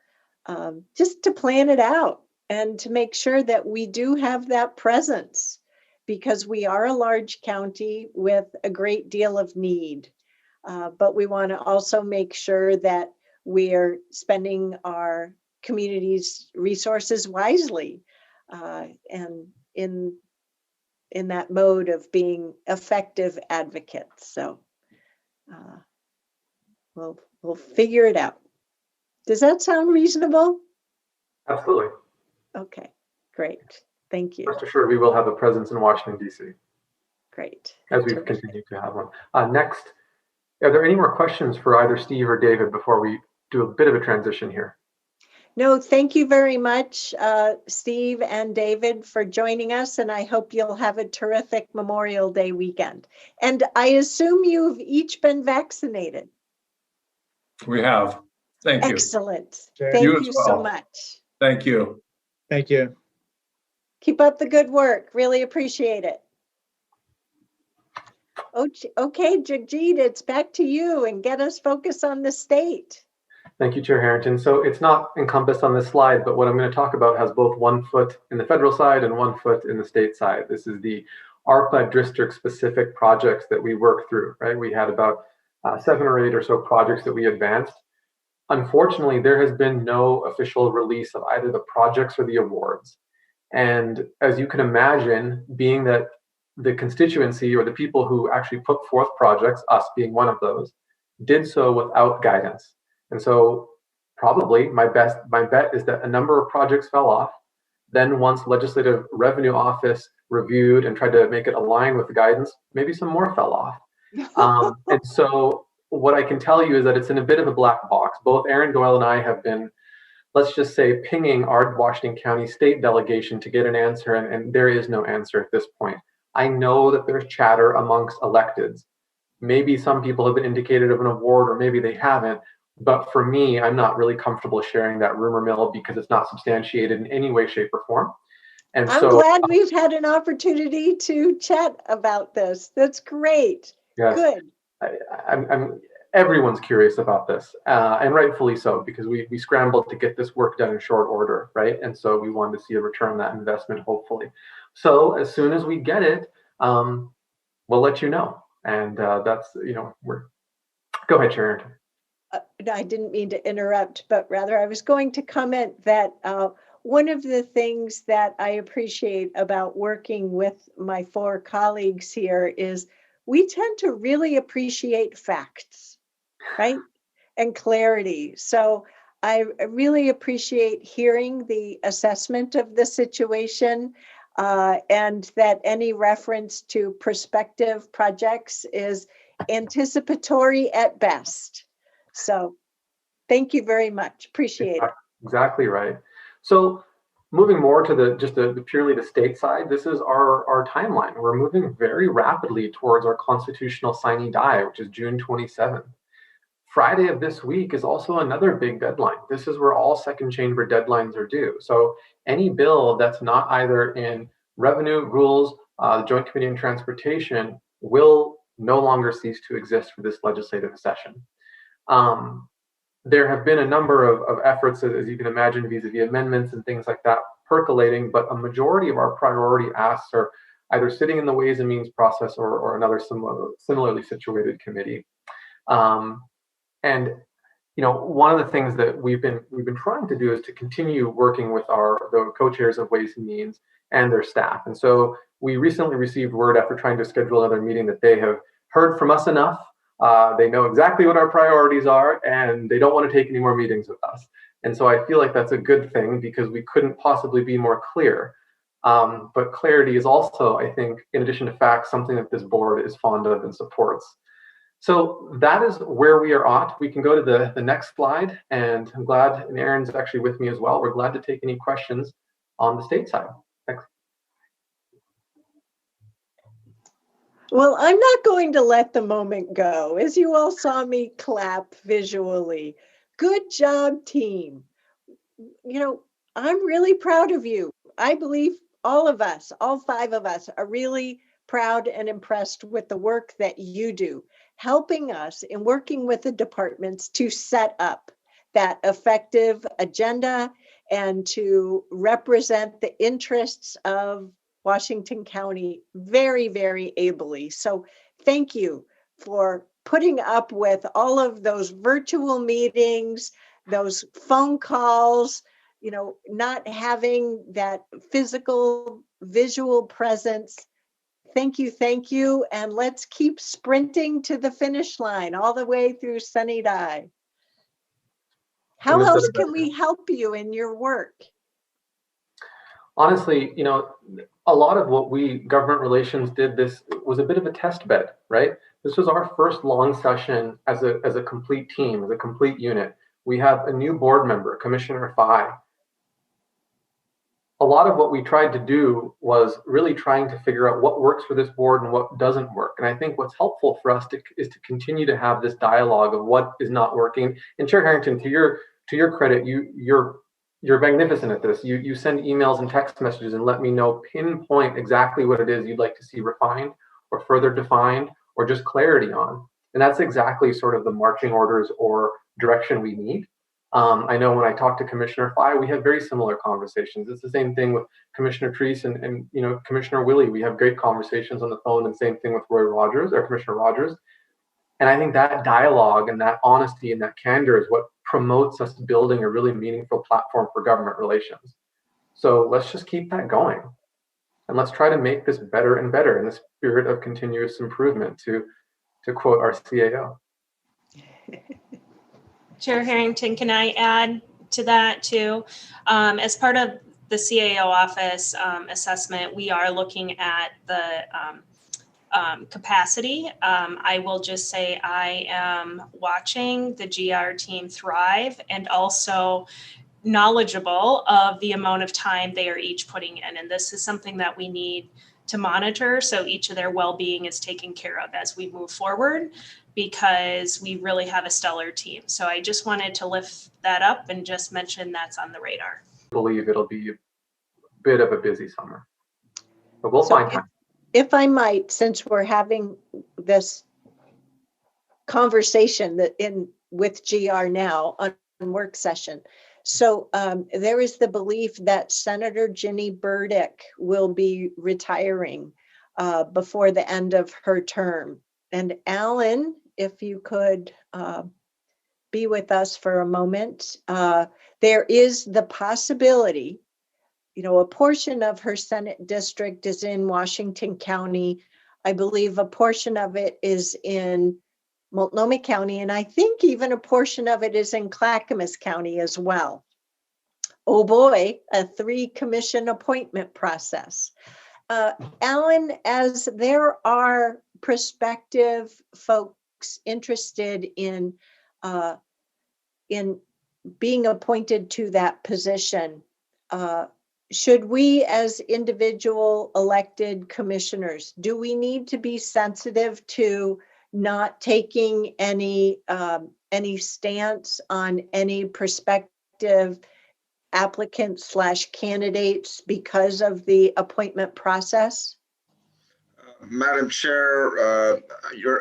[SPEAKER 3] Just to plan it out and to make sure that we do have that presence, because we are a large county with a great deal of need. But we want to also make sure that we are spending our community's resources wisely, and in that mode of being effective advocates. So we'll figure it out. Does that sound reasonable?
[SPEAKER 11] Absolutely.
[SPEAKER 3] Okay, great. Thank you.
[SPEAKER 11] Rest assured, we will have a presence in Washington, D.C.
[SPEAKER 3] Great.
[SPEAKER 11] As we've continued to have one. Next, are there any more questions for either Steve or David before we do a bit of a transition here?
[SPEAKER 3] No, thank you very much, Steve and David, for joining us, and I hope you'll have a terrific Memorial Day weekend. And I assume you've each been vaccinated.
[SPEAKER 12] We have. Thank you.
[SPEAKER 3] Excellent.
[SPEAKER 13] Sure.
[SPEAKER 3] Thank
[SPEAKER 12] You
[SPEAKER 3] you
[SPEAKER 12] as well.
[SPEAKER 3] so much.
[SPEAKER 12] Thank you.
[SPEAKER 13] Thank you.
[SPEAKER 3] Keep up the good work. Really appreciate it. Okay, Jagjit, it's back to you, and get us focused on the state.
[SPEAKER 11] Thank you, Chair Harrington. So it's not encompassed on this slide, but what I'm going to talk about has both one foot in the federal side and one foot in the state side. This is the ARPA district-specific projects that we work through, right? We had about 7 or 8 or so projects that we advanced. Unfortunately, there has been no official release of either the projects or the awards. And as you can imagine, being that the constituency or the people who actually put forth projects, us being one of those, did so without guidance. And so probably my bet is that a number of projects fell off. Then once Legislative Revenue Office reviewed and tried to make it align with the guidance, maybe some more fell off. And so what I can tell you is that it's in a bit of a black box. Both Aaron Doyle and I have been, let's just say, pinging our Washington County state delegation to get an answer, and there is no answer at this point. I know that there's chatter amongst electeds. Maybe some people have been indicated of an award, or maybe they haven't. But for me, I'm not really comfortable sharing that rumor mill because it's not substantiated in any way, shape, or form. And
[SPEAKER 3] I'm glad we've had an opportunity to chat about this. That's great.
[SPEAKER 11] Yes.
[SPEAKER 3] Good.
[SPEAKER 11] Everyone's curious about this, and rightfully so, because we scrambled to get this work done in short order, right? And so we wanted to see a return on that investment, hopefully. So as soon as we get it, we'll let you know. And that's, go ahead, Chair.
[SPEAKER 3] I didn't mean to interrupt, but rather I was going to comment that one of the things that I appreciate about working with my 4 colleagues here is we tend to really appreciate facts, right? And clarity. So I really appreciate hearing the assessment of the situation, and that any reference to prospective projects is anticipatory at best. So thank you very much. Appreciate it.
[SPEAKER 11] Exactly right. So moving more to the purely the state side, this is our timeline. We're moving very rapidly towards our constitutional sine die, which is June 27th. Friday of this week is also another big deadline. This is where all second chamber deadlines are due. So any bill that's not either in revenue, rules, the Joint Committee on Transportation will no longer cease to exist for this legislative session. There have been a number of efforts, as you can imagine, vis-a-vis amendments and things like that percolating, but a majority of our priority asks are either sitting in the Ways and Means process or another similarly situated committee. And one of the things that we've been trying to do is to continue working with the co-chairs of Ways and Means and their staff. And so we recently received word after trying to schedule another meeting that they have heard from us enough. They know exactly what our priorities are, and they don't want to take any more meetings with us. And so I feel like that's a good thing because we couldn't possibly be more clear. But clarity is also, I think, in addition to facts, something that this board is fond of and supports. So that is where we are at. We can go to the next slide, and I'm glad, and Erin's actually with me as well. We're glad to take any questions on the state side. Thanks.
[SPEAKER 3] Well, I'm not going to let the moment go. As you all saw me clap visually. Good job, team. I'm really proud of you. I believe all of us, all 5 of us, are really proud and impressed with the work that you do, helping us in working with the departments to set up that effective agenda and to represent the interests of Washington County very, very ably. So thank you for putting up with all of those virtual meetings, those phone calls, not having that physical visual presence. Thank you. And let's keep sprinting to the finish line all the way through Sunny Die. How else can we help you in your work?
[SPEAKER 11] Honestly, a lot of what government relations did, this was a bit of a test bed, right? This was our first long session as a complete team, as a complete unit. We have a new board member, Commissioner Fye. A lot of what we tried to do was really trying to figure out what works for this board and what doesn't work. And I think what's helpful for us is to continue to have this dialogue of what is not working. And Chair Harrington, to your credit, you're magnificent at this. You send emails and text messages and let me know, pinpoint exactly what it is you'd like to see refined or further defined or just clarity on. And that's exactly sort of the marching orders or direction we need. I know when I talk to Commissioner Fye, we have very similar conversations. It's the same thing with Commissioner Treese and Commissioner Willie. We have great conversations on the phone, and same thing with Commissioner Rogers. And I think that dialogue and that honesty and that candor is what promotes us building a really meaningful platform for government relations. So let's just keep that going. And let's try to make this better and better in the spirit of continuous improvement, to quote our CAO.
[SPEAKER 8] Chair Harrington, can I add to that too? As part of the CAO office assessment, we are looking at the capacity. I will just say I am watching the GR team thrive and also knowledgeable of the amount of time they are each putting in. And this is something that we need to monitor so each of their well-being is taken care of as we move forward, because we really have a stellar team. So I just wanted to lift that up and just mention that's on the radar.
[SPEAKER 11] I believe it'll be a bit of a busy summer, but we'll find time.
[SPEAKER 3] If I might, since we're having this conversation with GR now on work session. So there is the belief that Senator Ginny Burdick will be retiring before the end of her term. And Alan, if you could be with us for a moment, there is the possibility a portion of her Senate district is in Washington County. I believe a portion of it is in Multnomah County, and I think even a portion of it is in Clackamas County as well. Oh boy, a 3-commission appointment process. Alan, as there are prospective folks interested in being appointed to that position, should we as individual elected commissioners, do we need to be sensitive to not taking any stance on any prospective applicants / candidates because of the appointment process?
[SPEAKER 9] Madam Chair,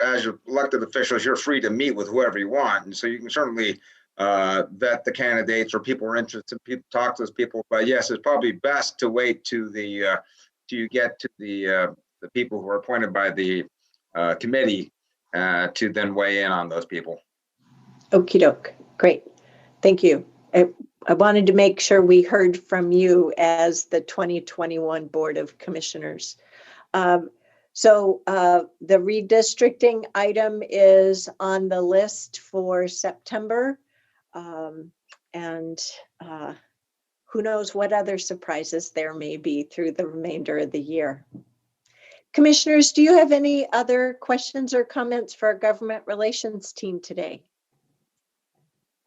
[SPEAKER 9] as your elected officials, you're free to meet with whoever you want, and so you can certainly vet the candidates or people who are interested. People talk to those people, but yes, it's probably best to wait to you get to the people who are appointed by the committee to then weigh in on those people. Okie doke. Great. Thank you. I wanted to make sure we heard from you as the 2021 Board of Commissioners. So the redistricting item is on the list for September. And who knows what other surprises there may be through the remainder of the year. Commissioners, do you have any other questions or comments for our government relations team today?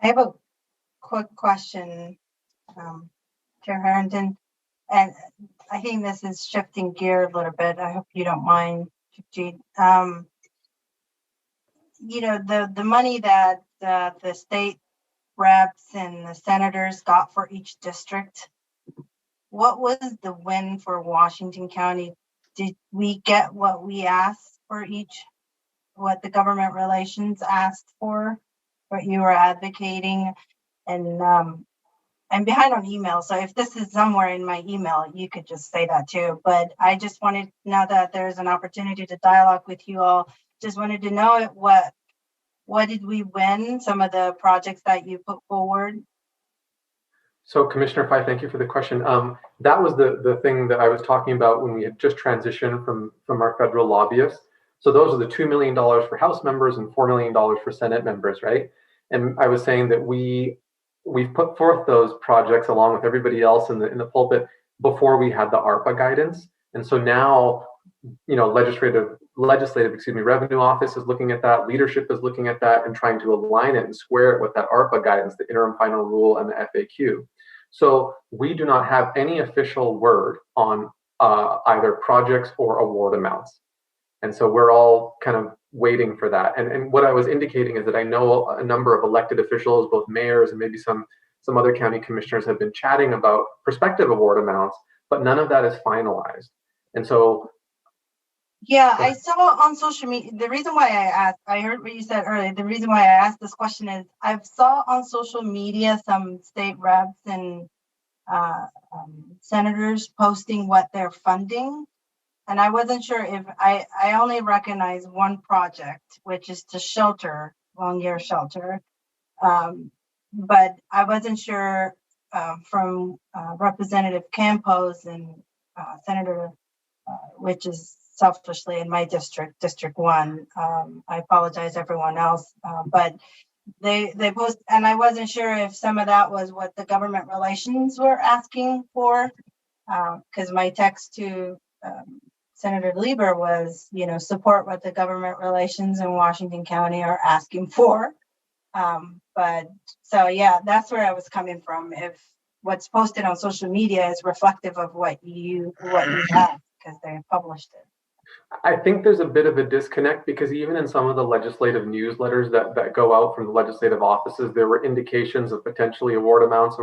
[SPEAKER 7] I have a quick question, Chair Harrington, and I think this is shifting gear a little bit. I hope you don't mind, Jeet. The money that the state reps and the senators got for each district, what was the win for Washington County? Did we get what we asked for each, what the government relations asked for, what you were advocating? And I'm behind on email, so if this is somewhere in my email, you could just say that too. But I just wanted, now that there's an opportunity to dialogue with you all, just wanted to know what did we win, some of the projects that you put forward?
[SPEAKER 11] So Commissioner Pai, thank you for the question. That was the thing that I was talking about when we had just transitioned from our federal lobbyists. So those are the $2 million for House members and $4 million for Senate members, right? And I was saying that we've put forth those projects along with everybody else in the pulpit before we had the ARPA guidance. And so now, legislative, revenue office is looking at that, leadership is looking at that and trying to align it and square it with that ARPA guidance, the interim final rule and the FAQ. So we do not have any official word on either projects or award amounts. And so we're all kind of waiting for that. And what I was indicating is that I know a number of elected officials, both mayors and maybe some other county commissioners have been chatting about prospective award amounts, but none of that is finalized. And so
[SPEAKER 7] yeah, I saw on social media, the reason why I asked, I heard what you said earlier, the reason why I asked this question is I saw on social media some state reps and senators posting what they're funding. And I wasn't sure if I only recognize one project, which is to shelter, long-year shelter. But I wasn't sure from Representative Campos and Senator, which is selfishly in my district, District 1. I apologize, everyone else, but they post, and I wasn't sure if some of that was what the government relations were asking for, because my text to Senator Lieber was, support what the government relations in Washington County are asking for. But so, yeah, that's where I was coming from. If what's posted on social media is reflective of what you have, because they published it.
[SPEAKER 11] I think there's a bit of a disconnect because even in some of the legislative newsletters that go out from the legislative offices, there were indications of potentially award amounts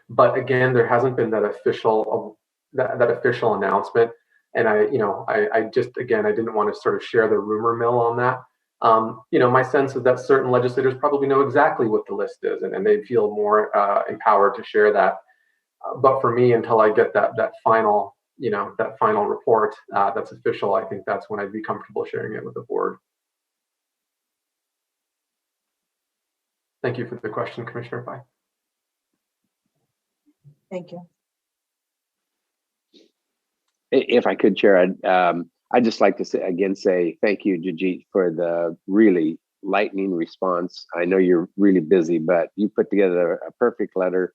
[SPEAKER 11] but again, there hasn't been that official announcement. And I just, again, I didn't want to sort of share the rumor mill on that. My sense is that certain legislators probably know exactly what the list is and they feel more empowered to share that. But for me, until I get that final report that's official, I think that's when I'd be comfortable sharing it with the board. Thank you for the question, Commissioner Pai.
[SPEAKER 7] Thank you.
[SPEAKER 6] If I could, Chair, I'd just like to say thank you, Jajit, for the really lightning response. I know you're really busy, but you put together a perfect letter,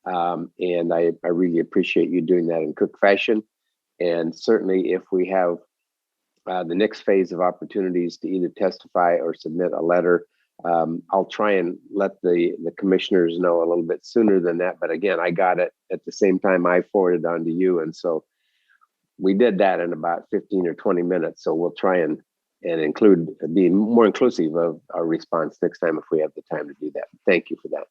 [SPEAKER 6] and I really appreciate you doing that in quick fashion. And certainly, if we have the next phase of opportunities to either testify or submit a letter, I'll try and let the commissioners know a little bit sooner than that. But again, I got it at the same time I forwarded on to you, and so we did that in about 15 or 20 minutes. So we'll try and be more inclusive of our response next time if we have the time to do that. Thank you for that.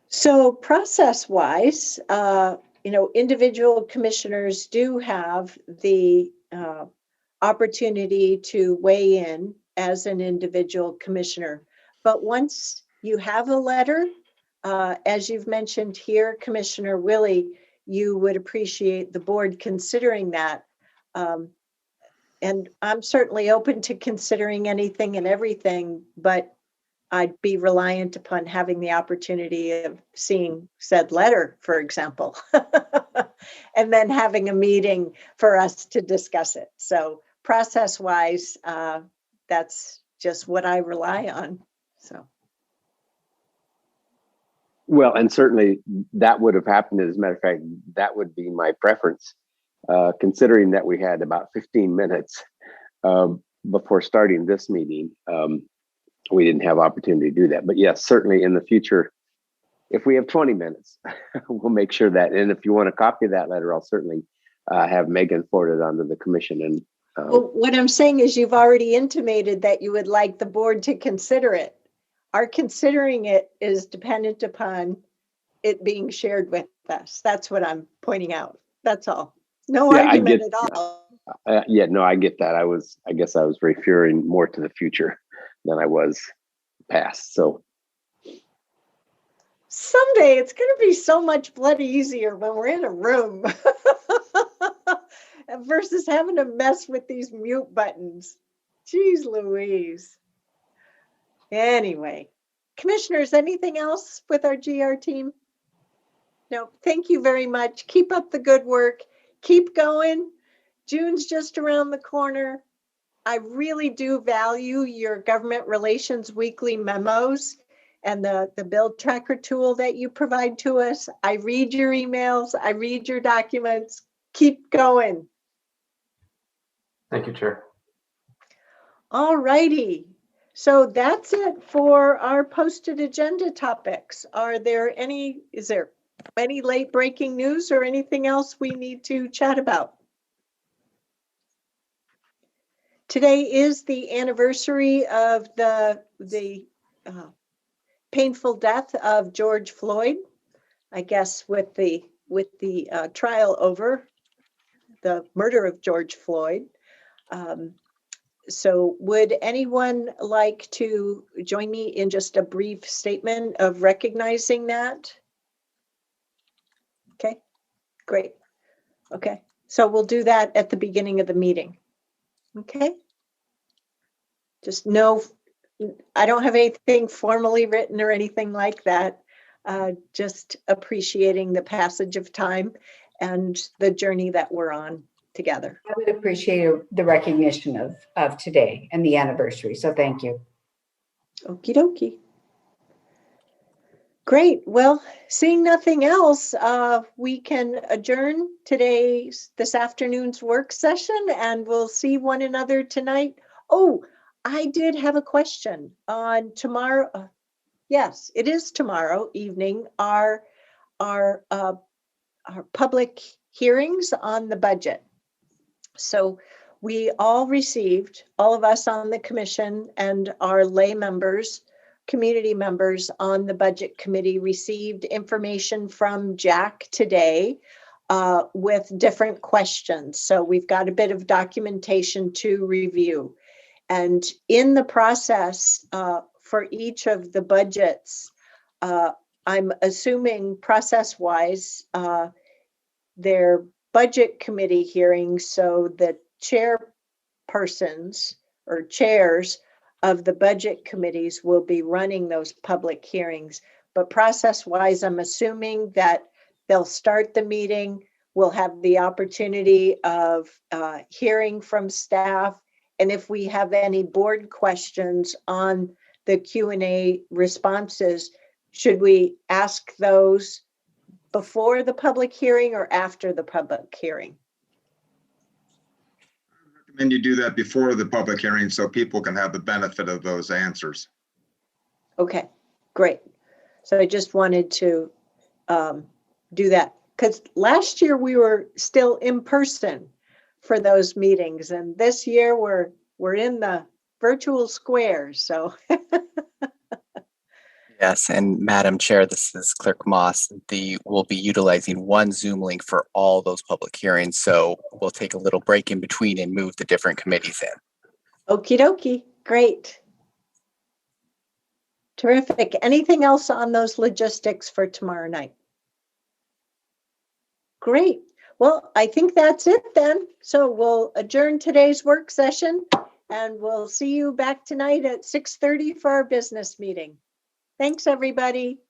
[SPEAKER 3] So process-wise, individual commissioners do have the opportunity to weigh in as an individual commissioner. But once you have a letter, as you've mentioned here, Commissioner Willie, you would appreciate the board considering that. And I'm certainly open to considering anything and everything, but I'd be reliant upon having the opportunity of seeing said letter, for example, and then having a meeting for us to discuss it. So process-wise, that's just what I rely on. So.
[SPEAKER 6] Well, and certainly that would have happened. As a matter of fact, that would be my preference, considering that we had about 15 minutes before starting this meeting. We didn't have opportunity to do that. But yes, certainly in the future, if we have 20 minutes, we'll make sure that. And if you want a copy of that letter, I'll certainly have Megan forward it onto the commission. And
[SPEAKER 3] well, what I'm saying is you've already intimated that you would like the board to consider it. Our considering it is dependent upon it being shared with us. That's what I'm pointing out. That's all. No argument at all.
[SPEAKER 6] No, I get that. I guess I was referring more to the future than I was past. So
[SPEAKER 3] someday it's going to be so much bloody easier when we're in a room versus having to mess with these mute buttons. Jeez Louise. Anyway, commissioners, anything else with our GR team? No, thank you very much. Keep up the good work. Keep going. June's just around the corner. I really do value your government relations weekly memos and the build tracker tool that you provide to us. I read your emails. I read your documents. Keep going.
[SPEAKER 11] Thank you, Chair.
[SPEAKER 3] All righty. So that's it for our posted agenda topics. Is there any late breaking news or anything else we need to chat about? Today is the anniversary of the painful death of George Floyd. I guess with the trial over, the murder of George Floyd. So would anyone like to join me in just a brief statement of recognizing that? Okay, great. Okay, so we'll do that at the beginning of the meeting. Okay. Just know, I don't have anything formally written or anything like that. Just appreciating the passage of time and the journey that we're on together.
[SPEAKER 1] I would appreciate the recognition of today and the anniversary. So thank you.
[SPEAKER 3] Okie dokie. Great. Well, seeing nothing else, we can adjourn this afternoon's work session, and we'll see one another tonight. Oh, I did have a question on tomorrow. Yes, it is tomorrow evening. Our public hearings on the budget. So we all of us on the commission and our lay members, community members on the budget committee received information from Jack today with different questions. So we've got a bit of documentation to review. And in the process for each of the budgets, I'm assuming process-wise, they're budget committee hearings, so the chairpersons or chairs of the budget committees will be running those public hearings. But process-wise, I'm assuming that they'll start the meeting, we'll have the opportunity of hearing from staff. And if we have any board questions on the Q&A responses, should we ask those before the public hearing or after the public hearing?
[SPEAKER 9] I recommend you do that before the public hearing so people can have the benefit of those answers.
[SPEAKER 3] Okay, great. So I just wanted to do that because last year we were still in person for those meetings, and this year we're in the virtual squares. So
[SPEAKER 4] Yes, and Madam Chair, this is Clerk Moss. We'll be utilizing one Zoom link for all those public hearings. So we'll take a little break in between and move the different committees in.
[SPEAKER 3] okie dokie, great. Terrific. Anything else on those logistics for tomorrow night? Great. Well, I think that's it then. So we'll adjourn today's work session and we'll see you back tonight at 6:30 for our business meeting. Thanks, everybody.